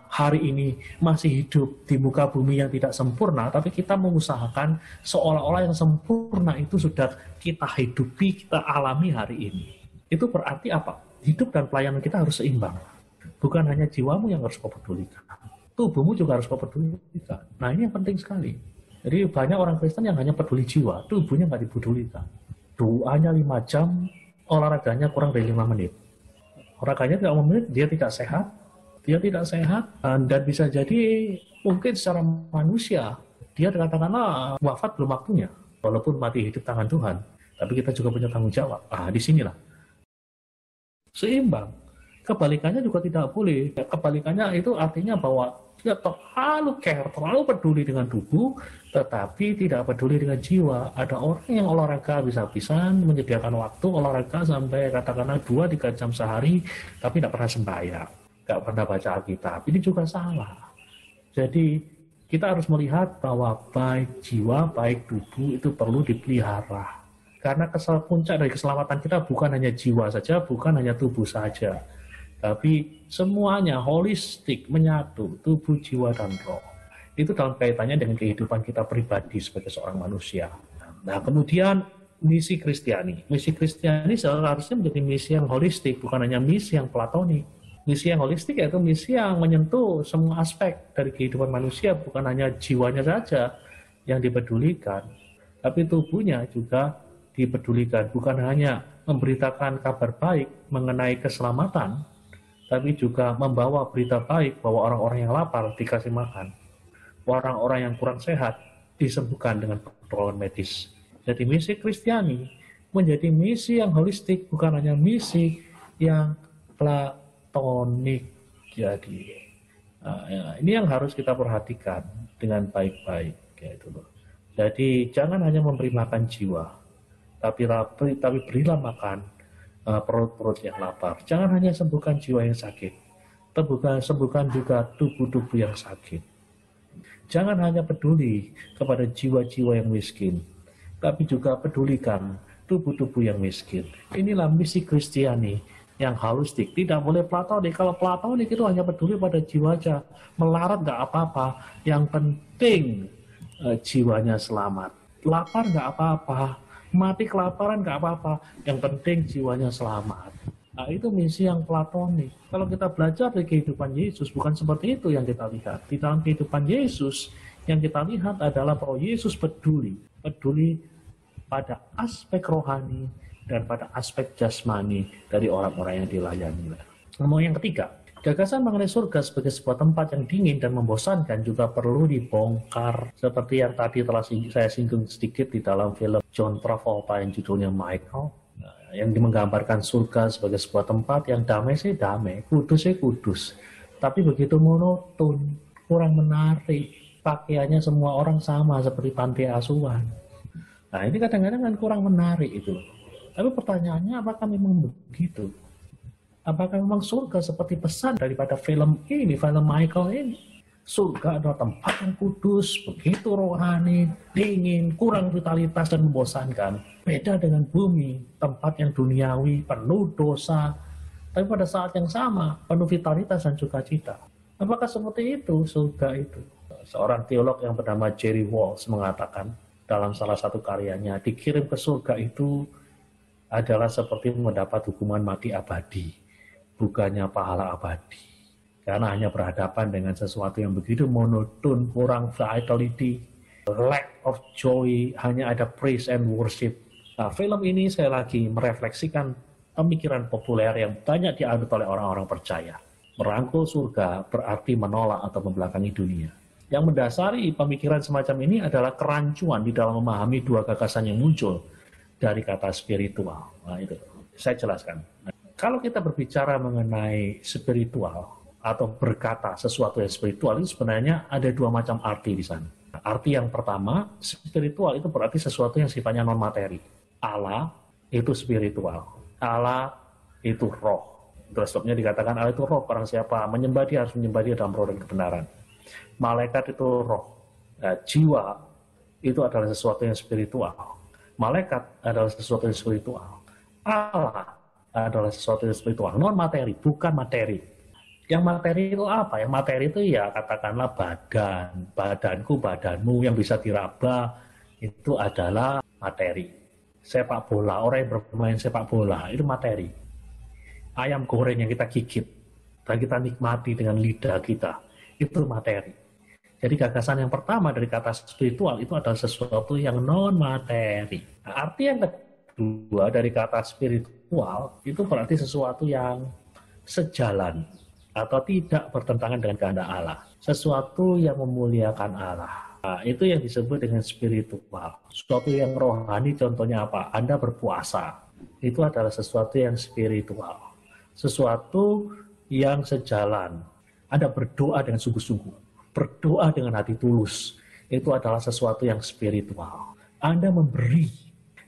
hari ini masih hidup di muka bumi yang tidak sempurna, tapi kita mengusahakan seolah-olah yang sempurna itu sudah kita hidupi, kita alami hari ini. Itu berarti apa? Hidup dan pelayanan kita harus seimbang. Bukan hanya jiwamu yang harus kau pedulikan, tubuhmu juga harus kau pedulikan. Nah ini yang penting sekali. Jadi banyak orang Kristen yang hanya peduli jiwa, tubuhnya nggak dipedulikan. Doanya 5 jam, olahraganya kurang dari 5 menit. Olahraganya 3 menit, dia tidak sehat, dan bisa jadi mungkin secara manusia, dia katakanlah wafat belum waktunya, walaupun mati hidup tangan Tuhan, tapi kita juga punya tanggung jawab. Disinilah. Seimbang. Kebalikannya juga tidak boleh. Kebalikannya itu artinya bahwa dia terlalu care, terlalu peduli dengan tubuh, tetapi tidak peduli dengan jiwa. Ada orang yang olahraga bisa-bisan, menyediakan waktu olahraga sampai katakanlah 2-3 jam sehari, tapi tidak pernah sembahyang, tidak pernah baca Alkitab. Ini juga salah. Jadi kita harus melihat bahwa baik jiwa, baik tubuh itu perlu dipelihara. Karena puncak dari keselamatan kita bukan hanya jiwa saja, bukan hanya tubuh saja, tapi semuanya holistik, menyatu, tubuh, jiwa, dan roh. Itu dalam kaitannya dengan kehidupan kita pribadi sebagai seorang manusia. Nah, kemudian misi Kristiani. Misi Kristiani seharusnya menjadi misi yang holistik, bukan hanya misi yang platonik. Misi yang holistik yaitu misi yang menyentuh semua aspek dari kehidupan manusia, bukan hanya jiwanya saja yang dipedulikan, tapi tubuhnya juga dipedulikan. Bukan hanya memberitakan kabar baik mengenai keselamatan, tapi juga membawa berita baik bahwa orang-orang yang lapar dikasih makan, orang-orang yang kurang sehat disembuhkan dengan pertolongan medis. Jadi misi Kristiani menjadi misi yang holistik, bukan hanya misi yang platonik. Jadi ini yang harus kita perhatikan dengan baik-baik, gitu loh. Jadi jangan hanya memberi makan jiwa, tapi berilah makan perut-perut yang lapar. Jangan hanya sembuhkan jiwa yang sakit, sembuhkan juga tubuh-tubuh yang sakit. Jangan hanya peduli kepada jiwa-jiwa yang miskin, tapi juga pedulikan tubuh-tubuh yang miskin. Inilah misi Kristiani yang holistik, tidak boleh platonik. Kalau platonik itu hanya peduli pada jiwa aja, melarat nggak apa-apa, yang penting jiwanya selamat. Lapar nggak apa-apa, mati kelaparan nggak apa-apa, yang penting jiwanya selamat. Nah, itu misi yang platonik. Kalau kita belajar dari kehidupan Yesus, bukan seperti itu yang kita lihat. Di dalam kehidupan Yesus, yang kita lihat adalah bahwa Yesus peduli pada aspek rohani dan pada aspek jasmani dari orang-orang yang dilayani. Ngomong yang ketiga, gagasan mengenai surga sebagai sebuah tempat yang dingin dan membosankan juga perlu dibongkar. Seperti yang tadi telah saya singgung sedikit di dalam film John Travolta yang judulnya Michael, yang menggambarkan surga sebagai sebuah tempat yang damai sih damai, kudus sih kudus, tapi begitu monoton, kurang menarik, pakaiannya semua orang sama seperti panti asuhan. Nah, ini kadang-kadang kan kurang menarik itu. Tapi pertanyaannya, apakah memang begitu? Apakah memang surga seperti pesan daripada film ini, film Michael ini? Surga adalah tempat yang kudus, begitu rohani, dingin, kurang vitalitas dan membosankan. Beda dengan bumi, tempat yang duniawi, penuh dosa, tapi pada saat yang sama, penuh vitalitas dan sukacita. Apakah seperti itu surga itu? Seorang teolog yang bernama Jerry Walls mengatakan, dalam salah satu karyanya, dikirim ke surga itu adalah seperti mendapat hukuman mati abadi, bukannya pahala abadi. Karena hanya berhadapan dengan sesuatu yang begitu monoton, kurang vitality, lack of joy, hanya ada praise and worship. Nah, film ini saya lagi merefleksikan pemikiran populer yang banyak dianut oleh orang-orang percaya. Merangkul surga berarti menolak atau membelakangi dunia. Yang mendasari pemikiran semacam ini adalah kerancuan di dalam memahami dua gagasan yang muncul dari kata spiritual. Nah, itu saya jelaskan. Nah, kalau kita berbicara mengenai spiritual atau berkata sesuatu yang spiritual, itu sebenarnya ada dua macam arti di sana. Arti yang pertama, spiritual itu berarti sesuatu yang sifatnya non materi. Allah itu spiritual. Allah itu roh. Terus sebabnya dikatakan Allah itu roh. Barang siapa menyembah dia harus menyembah dia dalam roh dan kebenaran. Malaikat itu roh, jiwa itu adalah sesuatu yang spiritual. Malaikat adalah sesuatu yang spiritual. Allah adalah sesuatu yang spiritual, non materi, bukan materi. Yang materi itu apa? Yang materi itu ya katakanlah badanku, badanmu yang bisa diraba, itu adalah materi. Sepak bola, orang yang bermain sepak bola, itu materi. Ayam goreng yang kita gigit dan kita nikmati dengan lidah kita, itu materi. Jadi gagasan yang pertama dari kata spiritual itu adalah sesuatu yang non-materi. Nah, arti yang kedua dari kata spiritual itu berarti sesuatu yang sejalan atau tidak bertentangan dengan kehendak Allah. Sesuatu yang memuliakan Allah. Nah, itu yang disebut dengan spiritual. Sesuatu yang rohani, contohnya apa? Anda berpuasa. Itu adalah sesuatu yang spiritual. Sesuatu yang sejalan. Anda berdoa dengan sungguh-sungguh. Berdoa dengan hati tulus, itu adalah sesuatu yang spiritual. Anda memberi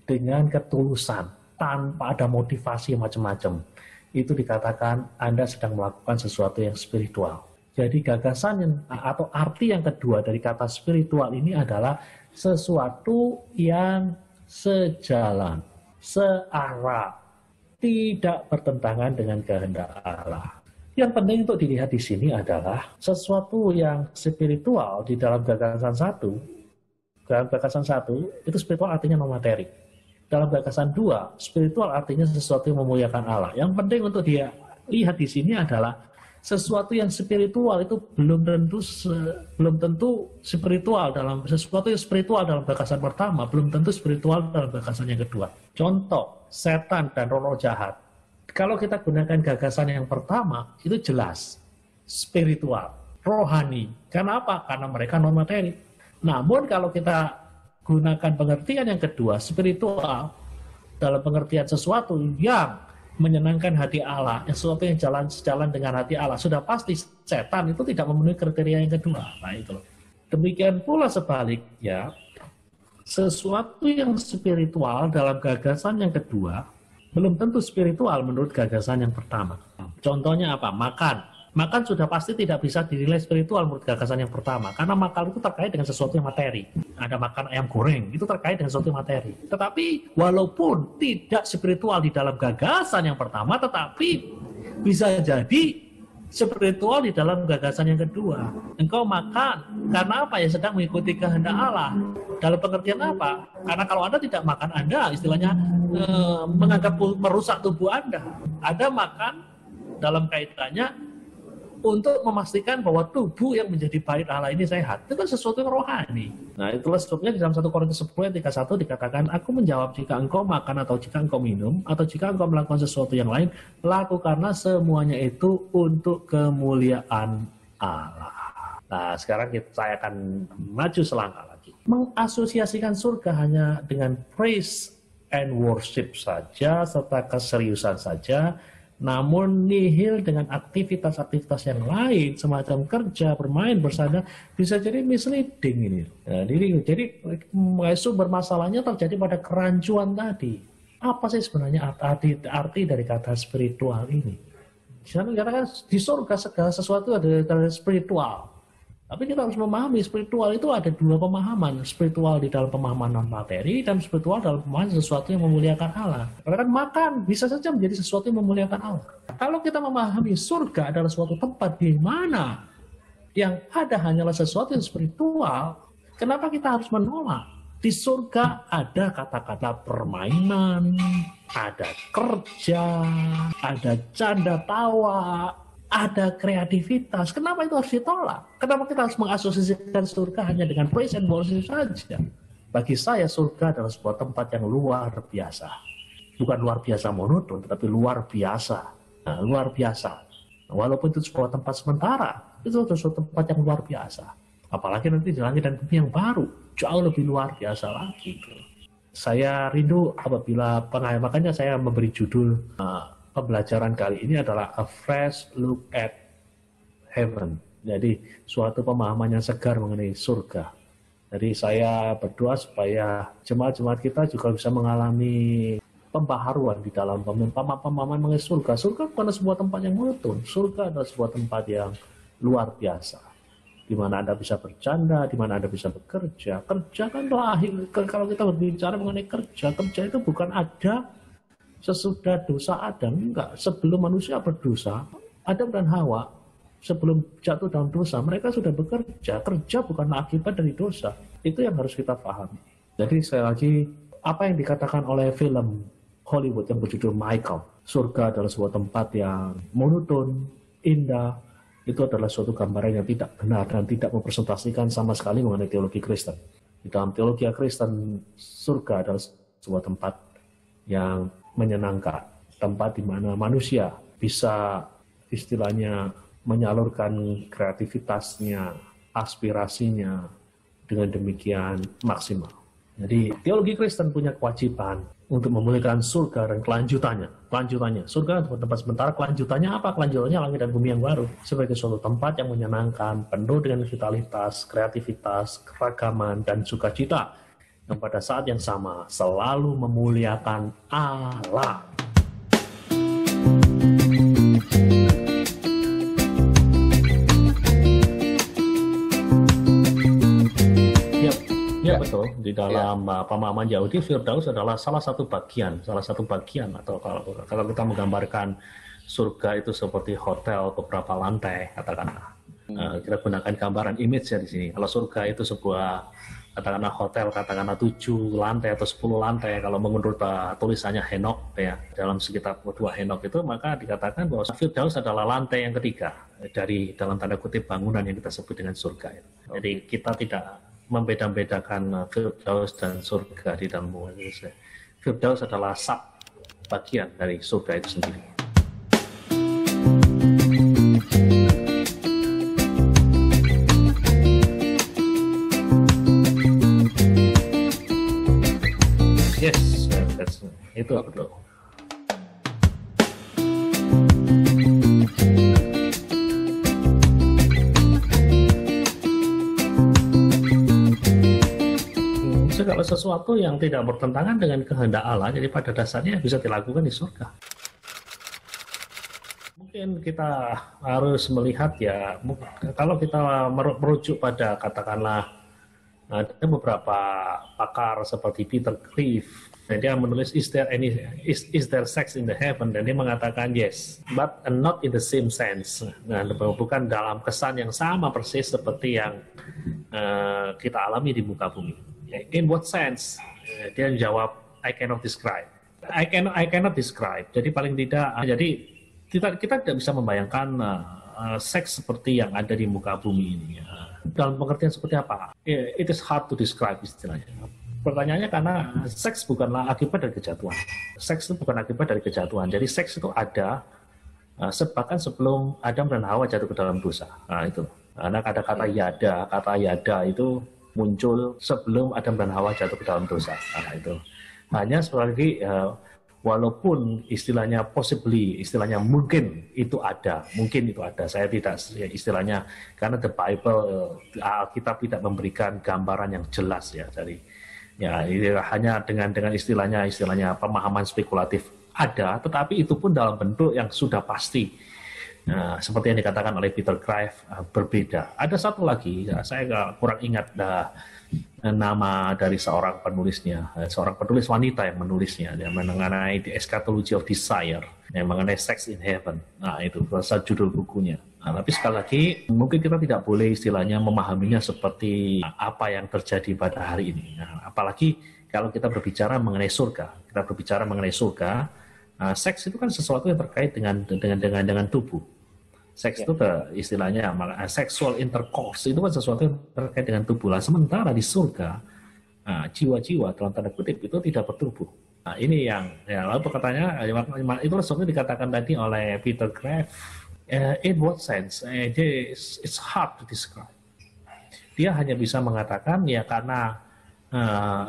dengan ketulusan, tanpa ada motivasi macam-macam. Itu dikatakan Anda sedang melakukan sesuatu yang spiritual. Jadi gagasan atau arti yang kedua dari kata spiritual ini adalah sesuatu yang sejalan, searah, tidak bertentangan dengan kehendak Allah. Yang penting untuk dilihat di sini adalah sesuatu yang spiritual di dalam gagasan satu. Dalam gagasan satu, itu spiritual artinya non materi. Dalam gagasan dua, spiritual artinya sesuatu yang memuliakan Allah. Yang penting untuk dia lihat di sini adalah sesuatu yang spiritual itu belum tentu spiritual dalam sesuatu yang spiritual dalam gagasan pertama, belum tentu spiritual dalam gagasan yang kedua. Contoh, setan dan roh jahat. Kalau kita gunakan gagasan yang pertama, itu jelas spiritual, rohani. Karena apa? Karena mereka non materi. Namun kalau kita gunakan pengertian yang kedua, spiritual, dalam pengertian sesuatu yang menyenangkan hati Allah, sesuatu yang sejalan dengan hati Allah, sudah pasti setan itu tidak memenuhi kriteria yang kedua. Nah itu loh. Demikian pula sebaliknya, Sesuatu yang spiritual dalam gagasan yang kedua belum tentu spiritual menurut gagasan yang pertama. Contohnya apa? Makan. Makan sudah pasti tidak bisa dinilai spiritual menurut gagasan yang pertama, karena makan itu terkait dengan sesuatu yang materi. Ada makan ayam goreng, itu terkait dengan sesuatu yang materi. Tetapi walaupun tidak spiritual di dalam gagasan yang pertama, tetapi bisa jadi spiritual di dalam gagasan yang kedua. Engkau makan karena apa? Ya sedang mengikuti kehendak Allah. Dalam pengertian apa? Karena kalau Anda tidak makan, Anda istilahnya menganggap merusak tubuh Anda. Anda makan dalam kaitannya untuk memastikan bahwa tubuh yang menjadi bait Allah ini sehat. Itu kan sesuatu yang rohani. Nah, itulah sebabnya di dalam 1 Korintus 10 ayat 31 dikatakan, aku menjawab, jika engkau makan atau jika engkau minum, atau jika engkau melakukan sesuatu yang lain, lakukanlah semuanya itu untuk kemuliaan Allah. Nah, sekarang saya akan maju selangkah lagi. Mengasosiasikan surga hanya dengan praise and worship saja, serta keseriusan saja, namun nihil dengan aktivitas-aktivitas yang lain semacam kerja, bermain, bersandar, bisa jadi misleading ini. Nah, jadi sumber masalahnya terjadi pada kerancuan tadi. Apa sih sebenarnya arti dari kata spiritual ini? Di sana dikatakan di surga segala sesuatu ada spiritual. Tapi kita harus memahami spiritual itu ada dua pemahaman. Spiritual di dalam pemahaman non-materi dan spiritual dalam pemahaman sesuatu yang memuliakan Allah. Karena kan makan bisa saja menjadi sesuatu yang memuliakan Allah. Kalau kita memahami surga adalah suatu tempat di mana yang ada hanyalah sesuatu yang spiritual, kenapa kita harus menolak? Di surga ada kata-kata permainan, ada kerja, ada canda tawa, ada kreativitas. Kenapa itu harus ditolak? Kenapa kita harus mengasosiasikan surga hanya dengan praise and worship saja? Bagi saya surga adalah sebuah tempat yang luar biasa. Bukan luar biasa monoton, tetapi luar biasa. Nah, luar biasa. Walaupun itu sebuah tempat sementara, itu adalah sebuah tempat yang luar biasa. Apalagi nanti di langit dan bumi yang baru, jauh lebih luar biasa lagi. Saya rindu apabila makanya saya memberi judul pembelajaran kali ini adalah A Fresh Look at Heaven. Jadi suatu pemahaman yang segar mengenai surga. Jadi saya berdoa supaya jemaat-jemaat kita juga bisa mengalami pembaharuan di dalam pemahaman mengenai surga. Surga bukan sebuah tempat yang monoton. Surga adalah sebuah tempat yang luar biasa. Di mana Anda bisa bercanda, di mana Anda bisa bekerja. Kerja kan lahir. Kalau kita berbicara mengenai kerja itu bukan ada sesudah dosa Adam, enggak. Sebelum manusia berdosa, Adam dan Hawa sebelum jatuh dalam dosa, mereka sudah bekerja. Kerja bukanlah akibat dari dosa. Itu yang harus kita pahami. Jadi sekali lagi, apa yang dikatakan oleh film Hollywood yang berjudul Michael, surga adalah sebuah tempat yang monoton, indah, itu adalah suatu gambaran yang tidak benar dan tidak mempresentasikan sama sekali mengenai teologi Kristen. Di dalam teologi Kristen, surga adalah sebuah tempat yang menyenangkan, tempat di mana manusia bisa istilahnya menyalurkan kreativitasnya, aspirasinya dengan demikian maksimal. Jadi teologi Kristen punya kewajiban untuk memuliakan surga dan kelanjutannya. Surga adalah tempat sementara, kelanjutannya apa? Kelanjutannya langit dan bumi yang baru. Sebagai suatu tempat yang menyenangkan, penuh dengan vitalitas, kreativitas, keragaman, dan sukacita. Yang pada saat yang sama selalu memuliakan Allah. Ya betul. Di dalam pemahaman Yahudi, Firdaus adalah salah satu bagian atau kalau kita menggambarkan surga itu seperti hotel beberapa lantai, katakanlah. Kita gunakan gambaran image ya di sini. Kalau surga itu sebuah katakanlah hotel, katakanlah 7 lantai atau 10 lantai, kalau menurut tulisannya Henok ya, dalam sekitar 2 Henok itu, maka dikatakan bahwa Firdaus adalah lantai yang ketiga dari dalam tanda kutip bangunan yang kita sebut dengan surga. Jadi kita tidak membeda-bedakan Firdaus dan surga di dalam Mu'ajizat. Firdaus adalah bagian dari surga itu sendiri. Yes, itu betul. Kalau sesuatu yang tidak bertentangan dengan kehendak Allah, jadi pada dasarnya bisa dilakukan di surga. Mungkin kita harus melihat ya, kalau kita merujuk pada katakanlah ada beberapa pakar seperti Peter Cliff, dia menulis is there sex in the heaven, dan dia mengatakan yes, but not in the same sense. Nah, bukan dalam kesan yang sama persis seperti yang kita alami di muka bumi. In what sense? Dia jawab I cannot describe. I cannot describe. Jadi paling tidak, jadi kita tidak bisa membayangkan seks seperti yang ada di muka bumi ini. Dalam pengertian seperti apa? It is hard to describe istilahnya. Pertanyaannya karena seks bukanlah akibat dari kejatuhan. Seks itu bukan akibat dari kejatuhan. Jadi seks itu ada bahkan sebelum Adam dan Hawa jatuh ke dalam dosa. Nah itu. Karena kata yada itu muncul sebelum Adam dan Hawa jatuh ke dalam dosa. Nah itu. Hanya sekali lagi walaupun istilahnya possibly, istilahnya mungkin itu ada. Saya tidak istilahnya karena the Bible, Alkitab tidak memberikan gambaran yang jelas ya dari ya hanya dengan istilahnya pemahaman spekulatif ada, tetapi itu pun dalam bentuk yang sudah pasti. Nah, seperti yang dikatakan oleh Peter Cliff, berbeda. Ada satu lagi, saya kurang ingat nama dari seorang penulisnya, seorang penulis wanita yang menulisnya, yang mengenai The Eschatology of Desire, yang mengenai Sex in Heaven. Nah, itu salah judul bukunya. Nah, tapi sekali lagi, mungkin kita tidak boleh istilahnya memahaminya seperti apa yang terjadi pada hari ini. Nah, apalagi kalau kita berbicara mengenai surga. Seks itu kan sesuatu yang terkait dengan tubuh. Seks itu istilahnya sexual intercourse itu kan sesuatu yang terkait dengan tubuh. Lah sementara di surga jiwa-jiwa dalam tanda kutip itu tidak bertubuh. Nah, ini yang lalu pertanyaannya itu sebetulnya dikatakan tadi oleh Peter Cliff. In what sense? It's hard to describe. Dia hanya bisa mengatakan ya karena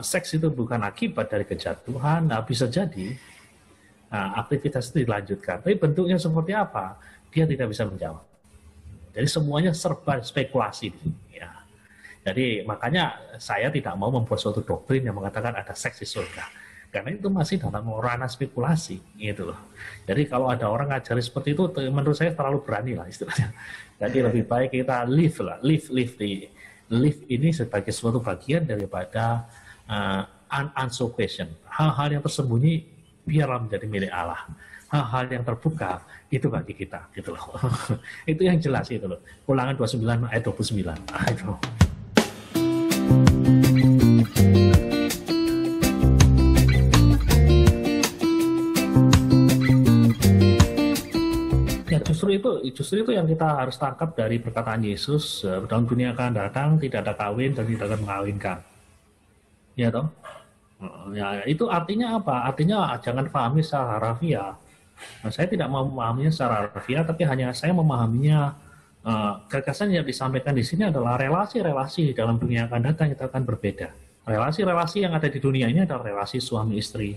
seks itu bukan akibat dari kejatuhan. Nah, bisa jadi aktivitas itu dilanjutkan. Tapi bentuknya seperti apa? Dia tidak bisa menjawab. Jadi semuanya serba spekulasi di sini. Ya. Jadi makanya saya tidak mau membuat suatu doktrin yang mengatakan ada seks di surga. Karena itu masih dalam ranah spekulasi, gitu loh. Jadi kalau ada orang ngajari seperti itu, menurut saya terlalu berani lah istilahnya. Jadi lebih baik kita live ini sebagai suatu bagian daripada unanswered question. Hal-hal yang tersembunyi biarlah menjadi milik Allah. Hal-hal yang terbuka itu bagi kita, gitu loh. Itu yang jelas itu loh. Ulangan 29 ayat 29. Itu. Justru itu yang kita harus tangkap dari perkataan Yesus, dalam dunia akan datang tidak ada kawin dan tidak akan mengawinkan. Ya toh? Ya, itu artinya apa? Artinya jangan pahami secara harfiah. Nah, saya tidak mau memahaminya secara harfiah, tapi hanya saya memahaminya gagasan yang disampaikan di sini adalah relasi-relasi dalam dunia akan datang itu akan berbeda. Relasi-relasi yang ada di dunia ini adalah relasi suami istri,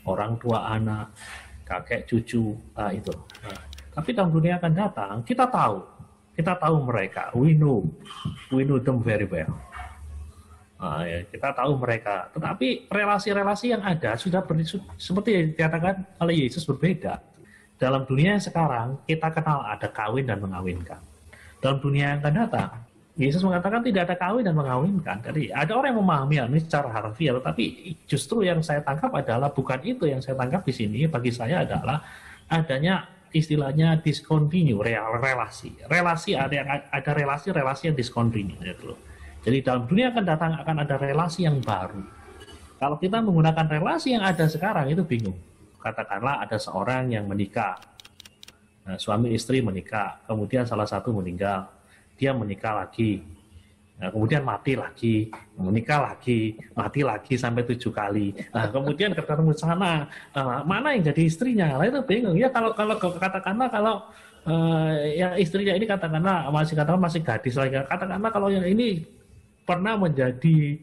orang tua anak, kakek cucu, itu. Tapi dalam dunia akan datang, kita tahu mereka, we know them very well. Ya, kita tahu mereka, tetapi relasi-relasi yang ada sudah seperti yang dikatakan oleh Yesus berbeda. Dalam dunia yang sekarang, kita kenal ada kawin dan mengawinkan. Dalam dunia yang akan datang, Yesus mengatakan tidak ada kawin dan mengawinkan. Jadi ada orang yang memahami ini secara harfiah, tetapi justru yang saya tangkap adalah bukan itu yang saya tangkap di sini. Bagi saya adalah adanya istilahnya discontinue relasi ada relasi yang discontinue gitu loh. Jadi dalam dunia akan datang akan ada relasi yang baru. Kalau kita menggunakan relasi yang ada sekarang itu bingung. Katakanlah ada seorang yang menikah, suami istri menikah, kemudian salah satu meninggal, dia menikah lagi. Nah, kemudian mati lagi, menikah lagi, mati lagi sampai 7 kali. Nah, kemudian ketemu sana, mana yang jadi istrinya? Lah itu bingung. Ya kalau katakanlah yang istrinya ini katakanlah masih gadis lagi. Katakanlah kalau yang ini pernah menjadi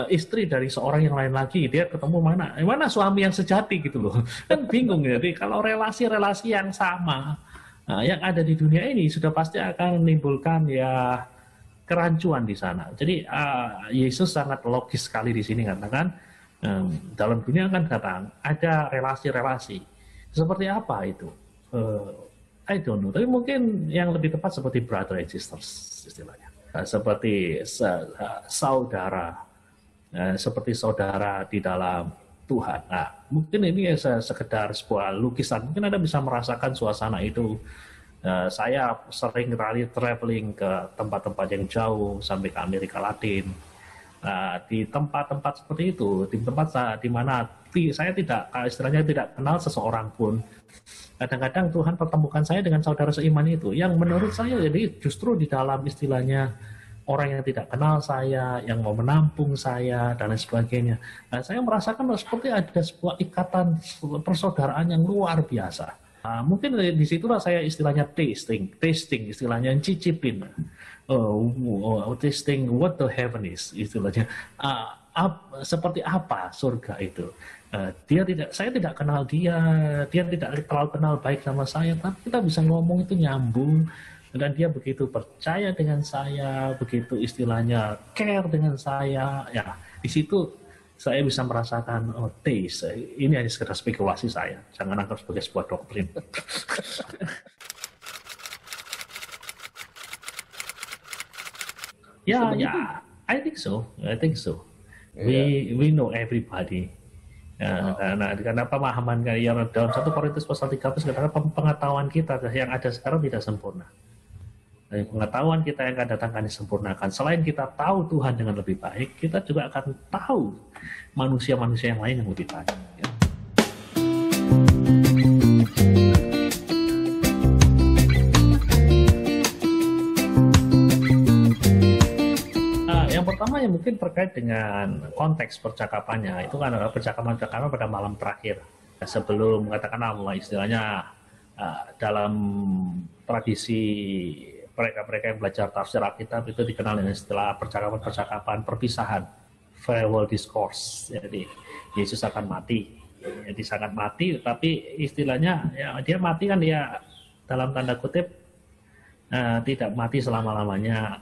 istri dari seorang yang lain lagi, dia ketemu mana suami yang sejati gitu loh. Kan bingung. Jadi kalau relasi-relasi yang sama yang ada di dunia ini sudah pasti akan menimbulkan ya kerancuan di sana. Jadi Yesus sangat logis sekali di sini katakan, dalam dunia kan datang ada relasi-relasi. Seperti apa itu? I don't know. Tapi mungkin yang lebih tepat seperti brother and sisters istilahnya. Seperti saudara, seperti saudara di dalam Tuhan. Nah, mungkin ini sekedar sebuah lukisan. Mungkin Anda bisa merasakan suasana itu. Saya sering kali traveling ke tempat-tempat yang jauh sampai ke Amerika Latin. Di tempat-tempat seperti itu, di tempat di mana saya istilahnya tidak kenal seseorang pun, kadang-kadang Tuhan pertemukan saya dengan saudara seiman itu, yang menurut saya jadi justru di dalam istilahnya orang yang tidak kenal saya, yang mau menampung saya dan lain sebagainya. Saya merasakan seperti ada sebuah ikatan persaudaraan yang luar biasa. Mungkin di situlah saya istilahnya tasting istilahnya cicipin, tasting what the heaven is istilahnya, seperti apa surga itu. Saya tidak kenal dia tidak terlalu kenal baik sama saya, tapi kita bisa ngomong itu nyambung, dan dia begitu percaya dengan saya, begitu istilahnya care dengan saya. Ya, di situ saya bisa merasakan taste. Ini hanya sekedar spekulasi saya. Jangan anggap sebagai sebuah doktrin. Ya, I think so. We know everybody. Karena pemahaman yang dalam 1 Korintus pasal 13 karena pengetahuan kita yang ada sekarang tidak sempurna. Pengetahuan kita yang akan datang akan disempurnakan. Selain kita tahu Tuhan dengan lebih baik, kita juga akan tahu manusia-manusia yang lain yang lebih baik. Yang pertama yang mungkin terkait dengan konteks percakapannya, itu kan adalah percakapan pada malam terakhir. Sebelum mengatakan Allah, istilahnya dalam tradisi mereka yang belajar tafsir Alkitab itu dikenal dengan istilah percakapan perpisahan, farewell discourse. Jadi Yesus akan mati, jadi sangat mati, tapi istilahnya ya, dia mati kan dia dalam tanda kutip tidak mati selama-lamanya,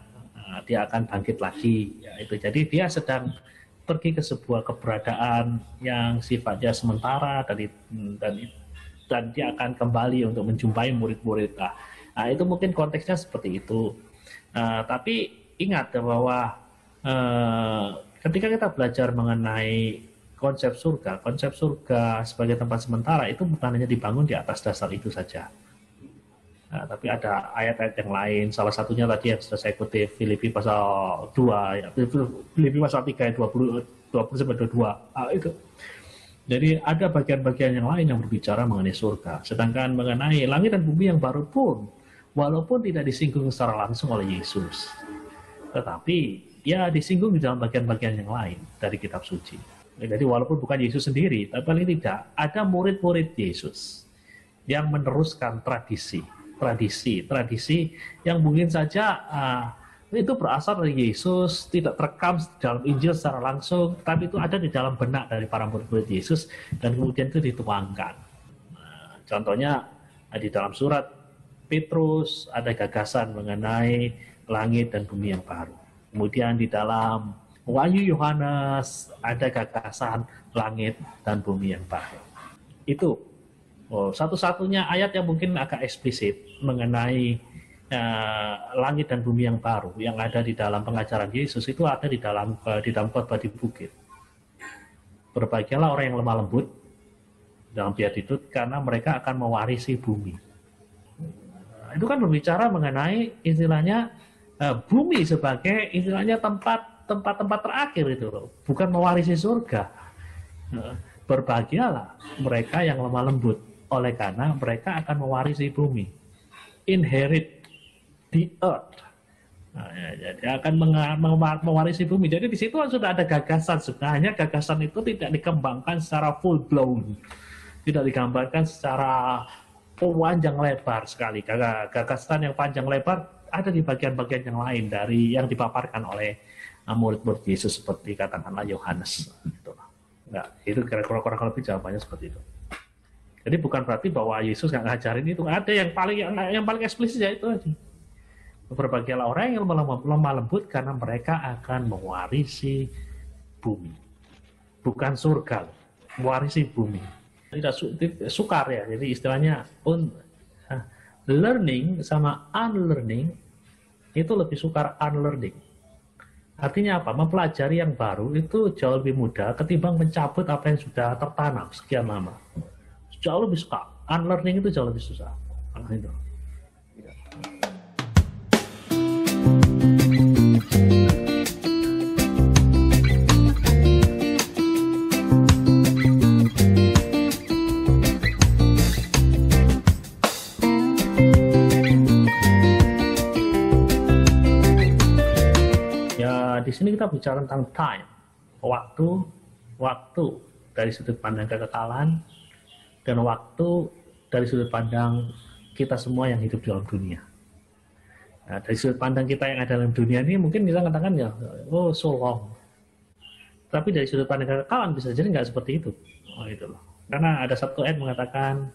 dia akan bangkit lagi. Ya, itu jadi dia sedang pergi ke sebuah keberadaan yang sifatnya sementara dan dia akan kembali untuk menjumpai murid-murid. Nah, itu mungkin konteksnya seperti itu. Tapi ingat bahwa ketika kita belajar mengenai konsep surga sebagai tempat sementara itu bukan hanya dibangun di atas dasar itu saja. Tapi ada ayat-ayat yang lain. Salah satunya tadi yang sudah saya kutip, Filipi pasal 2, ya, Filipi pasal 3 ayat 20-22. Itu. Jadi ada bagian-bagian yang lain yang berbicara mengenai surga. Sedangkan mengenai langit dan bumi yang baru pun, walaupun tidak disinggung secara langsung oleh Yesus, tetapi ya disinggung di dalam bagian-bagian yang lain dari kitab suci. Jadi walaupun bukan Yesus sendiri, tapi paling tidak ada murid-murid Yesus yang meneruskan tradisi yang mungkin saja itu berasal dari Yesus, tidak terekam dalam Injil secara langsung, tapi itu ada di dalam benak dari para murid-murid Yesus dan kemudian itu dituangkan. Contohnya di dalam surat Petrus ada gagasan mengenai langit dan bumi yang baru. Kemudian di dalam Wahyu Yohanes ada gagasan langit dan bumi yang baru. Itu satu-satunya ayat yang mungkin agak eksplisit mengenai langit dan bumi yang baru yang ada di dalam pengajaran Yesus itu ada di dalam khotbah di bukit. Berbahagialah orang yang lemah lembut dalam beatitude karena mereka akan mewarisi bumi. Itu kan berbicara mengenai istilahnya bumi sebagai istilahnya tempat terakhir itu loh, bukan mewarisi surga. Berbahagialah mereka yang lemah lembut oleh karena mereka akan mewarisi bumi, inherit the earth. Jadi akan mewarisi bumi. Jadi di situ sudah ada gagasan. Sebenarnya gagasan itu tidak dikembangkan secara full blown, tidak digambarkan secara panjang lebar sekali. Gagasan yang panjang lebar ada di bagian-bagian yang lain dari yang dipaparkan oleh murid-murid Yesus seperti katakanlah Yohanes. Nah, itu kira-kira kurang lebih jawabannya seperti itu. Jadi bukan berarti bahwa Yesus nggak ngajarin itu. Ada yang paling eksplisit ya itu aja. Berbahagialah orang yang lemah lembut karena mereka akan mewarisi bumi. Bukan surga, mewarisi bumi. Tidak sukar ya, jadi istilahnya learning sama unlearning itu lebih sukar unlearning. Artinya apa? Mempelajari yang baru itu jauh lebih mudah ketimbang mencabut apa yang sudah tertanam sekian lama. Jauh lebih suka. Unlearning itu jauh lebih susah. Nah, itu. Di sini kita bicara tentang time, waktu dari sudut pandang kekekalan, dan waktu dari sudut pandang kita semua yang hidup di dalam dunia. Nah, dari sudut pandang kita yang ada dalam dunia ini mungkin kita katakan ya, oh so long. Tapi dari sudut pandang kekekalan bisa jadi nggak seperti itu. Oh, itu loh. Karena ada satu ayat mengatakan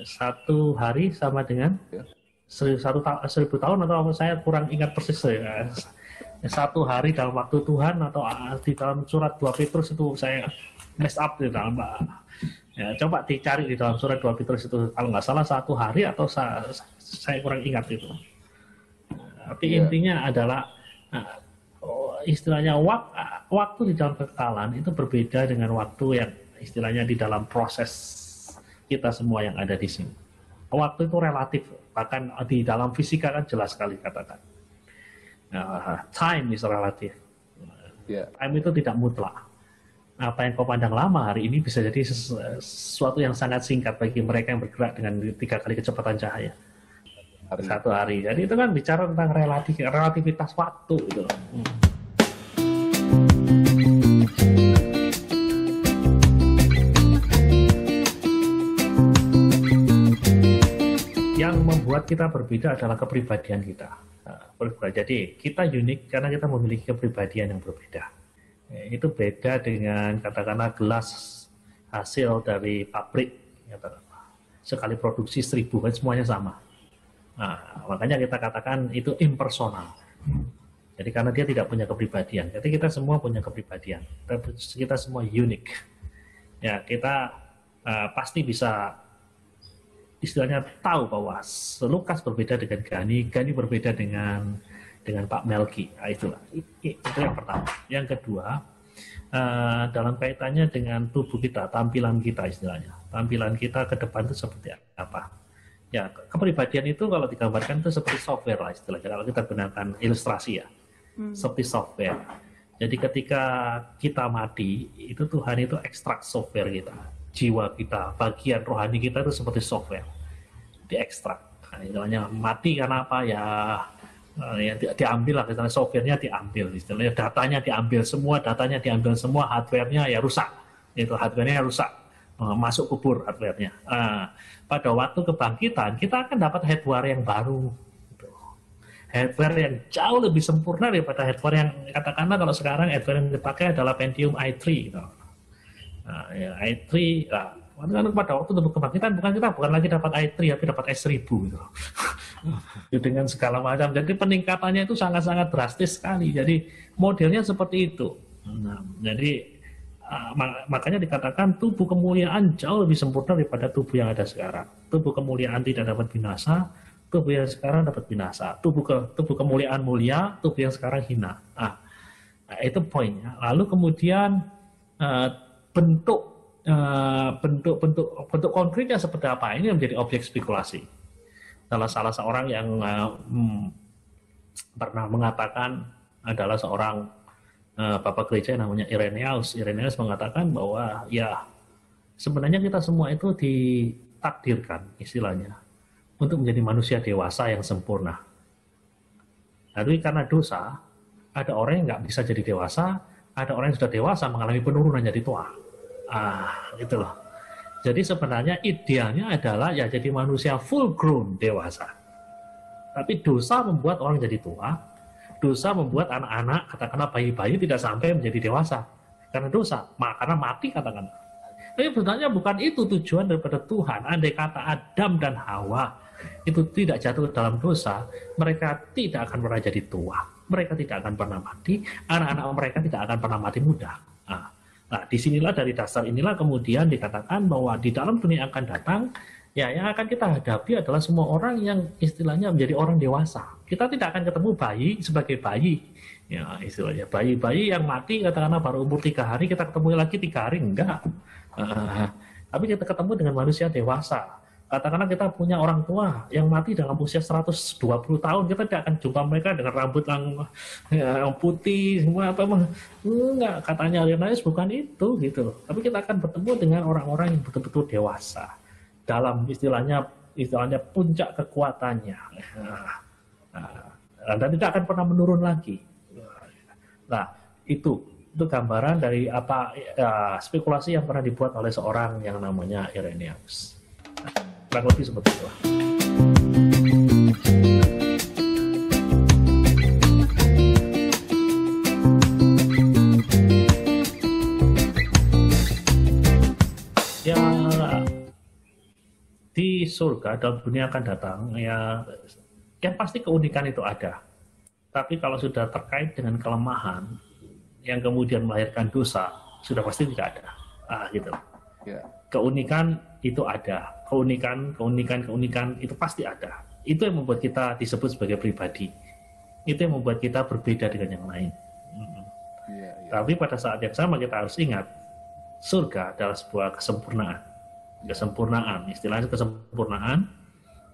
satu hari sama dengan 1000 tahun, atau saya kurang ingat persis ya. Satu hari dalam waktu Tuhan, atau di dalam surat 2 Petrus itu saya mess up di dalam ya, coba dicari di dalam surat 2 Petrus itu kalau nggak salah satu hari, atau saya kurang ingat itu. Tapi intinya adalah istilahnya waktu di dalam kekekalan itu berbeda dengan waktu yang istilahnya di dalam proses kita semua yang ada di sini. Waktu itu relatif, bahkan di dalam fisika kan jelas sekali katakan. Time is relative. Time itu tidak mutlak. Apa yang kau pandang lama hari ini bisa jadi sesuatu yang sangat singkat bagi mereka yang bergerak dengan 3 kali kecepatan cahaya. Satu hari. Jadi itu kan bicara tentang relativitas waktu itu. Yang membuat kita berbeda adalah kepribadian kita. Jadi kita unik karena kita memiliki kepribadian yang berbeda. Itu beda dengan katakanlah gelas hasil dari pabrik, sekali produksi 1000 kan semuanya sama. Nah, makanya kita katakan itu impersonal. Jadi karena dia tidak punya kepribadian. Jadi kita semua punya kepribadian. Kita semua unik. Ya, kita pasti bisa istilahnya tahu bahwa Lukas berbeda dengan Gani berbeda dengan Pak Melki. Nah, itu yang pertama. Yang kedua, dalam kaitannya dengan tubuh kita, tampilan kita istilahnya. Tampilan kita ke depan itu seperti apa? Ya, kepribadian itu kalau digambarkan itu seperti software lah istilahnya. Kalau kita gunakan ilustrasi ya, seperti software. Jadi ketika kita mati, itu Tuhan itu ekstrak software kita. Jiwa kita, bagian rohani kita itu seperti software, diekstrak. Nah, istilahnya mati karena apa ya? Diambil lah, istilahnya softwarenya diambil, istilahnya datanya diambil semua, hardwarenya ya rusak. Itu hardwarenya rusak, masuk kubur hardwarenya. Pada waktu kebangkitan kita akan dapat hardware yang baru. Hardware yang jauh lebih sempurna daripada hardware yang katakanlah kalau sekarang hardware yang dipakai adalah Pentium i3 gitu. i3 pada waktu kebangkitan bukan lagi dapat i3 tapi dapat S1000 gitu. Dengan segala macam. Jadi peningkatannya itu sangat-sangat drastis sekali. Jadi modelnya seperti itu. Jadi makanya dikatakan tubuh kemuliaan jauh lebih sempurna daripada tubuh yang ada sekarang. Tubuh kemuliaan tidak dapat binasa, tubuh yang sekarang dapat binasa. Tubuh kemuliaan mulia, tubuh yang sekarang hina. Itu poinnya. Lalu kemudian bentuk konkretnya seperti apa, ini menjadi objek spekulasi. Salah seorang yang pernah mengatakan adalah seorang bapak gereja namanya Irenaeus mengatakan bahwa ya sebenarnya kita semua itu ditakdirkan istilahnya untuk menjadi manusia dewasa yang sempurna. Lalu karena dosa ada orang yang nggak bisa jadi dewasa, ada orang yang sudah dewasa mengalami penurunan jadi tua. Gitu loh. Jadi sebenarnya idealnya adalah ya jadi manusia full grown dewasa. Tapi dosa membuat orang jadi tua, dosa membuat anak-anak katakanlah bayi-bayi tidak sampai menjadi dewasa karena dosa, karena mati katakanlah. Tapi sebenarnya bukan itu tujuan daripada Tuhan. Andai kata Adam dan Hawa itu tidak jatuh ke dalam dosa, mereka tidak akan pernah jadi tua, mereka tidak akan pernah mati, anak-anak mereka tidak akan pernah mati muda. Nah, disinilah dari dasar inilah kemudian dikatakan bahwa di dalam dunia akan datang, ya yang akan kita hadapi adalah semua orang yang istilahnya menjadi orang dewasa. Kita tidak akan ketemu bayi sebagai bayi, ya istilahnya bayi yang mati katakanlah baru umur 3 hari, kita ketemu lagi 3 hari, enggak. Tapi kita ketemu dengan manusia dewasa. Katakanlah kita punya orang tua yang mati dalam usia 120 tahun, kita tidak akan jumpa mereka dengan rambut yang putih, semua apa enggak, katanya Irenaeus bukan itu gitu. Tapi kita akan bertemu dengan orang-orang yang betul-betul dewasa dalam istilahnya puncak kekuatannya. Dan tidak akan pernah menurun lagi. Nah, itu gambaran dari apa spekulasi yang pernah dibuat oleh seorang yang namanya Irenaeus. Kurang lebih seperti itu. Ya, di surga dalam dunia akan datang ya, yang pasti keunikan itu ada. Tapi kalau sudah terkait dengan kelemahan yang kemudian melahirkan dosa, sudah pasti tidak ada. Gitu. Yeah. Keunikan itu ada, keunikan itu pasti ada. Itu yang membuat kita disebut sebagai pribadi. Itu yang membuat kita berbeda dengan yang lain. Tapi pada saat yang sama kita harus ingat, surga adalah sebuah kesempurnaan, istilahnya kesempurnaan.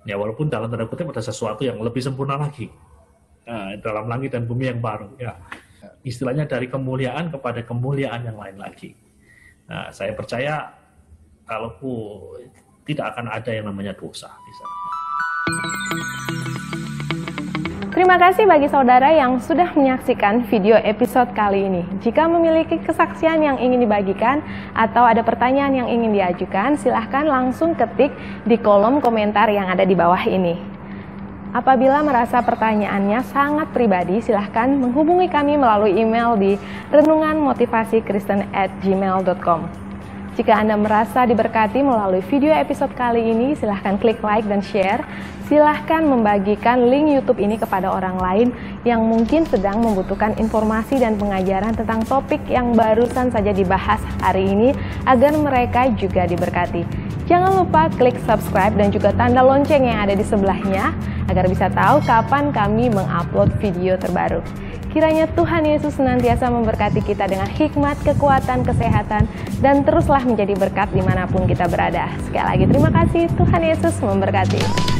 Ya walaupun dalam tanda kutip ada sesuatu yang lebih sempurna lagi dalam langit dan bumi yang baru. Ya, istilahnya dari kemuliaan kepada kemuliaan yang lain lagi. Nah, saya percaya kalau tidak akan ada yang namanya dosa di sana. Terima kasih bagi saudara yang sudah menyaksikan video episode kali ini. Jika memiliki kesaksian yang ingin dibagikan atau ada pertanyaan yang ingin diajukan, silahkan langsung ketik di kolom komentar yang ada di bawah ini. Apabila merasa pertanyaannya sangat pribadi, silahkan menghubungi kami melalui email di renunganmotivasikristen@gmail.com. Jika Anda merasa diberkati melalui video episode kali ini, silahkan klik like dan share. Silahkan membagikan link YouTube ini kepada orang lain yang mungkin sedang membutuhkan informasi dan pengajaran tentang topik yang barusan saja dibahas hari ini, agar mereka juga diberkati. Jangan lupa klik subscribe dan juga tanda lonceng yang ada di sebelahnya, agar bisa tahu kapan kami mengupload video terbaru. Kiranya Tuhan Yesus senantiasa memberkati kita dengan hikmat, kekuatan, kesehatan, dan teruslah menjadi berkat dimanapun kita berada. Sekali lagi terima kasih, Tuhan Yesus memberkati.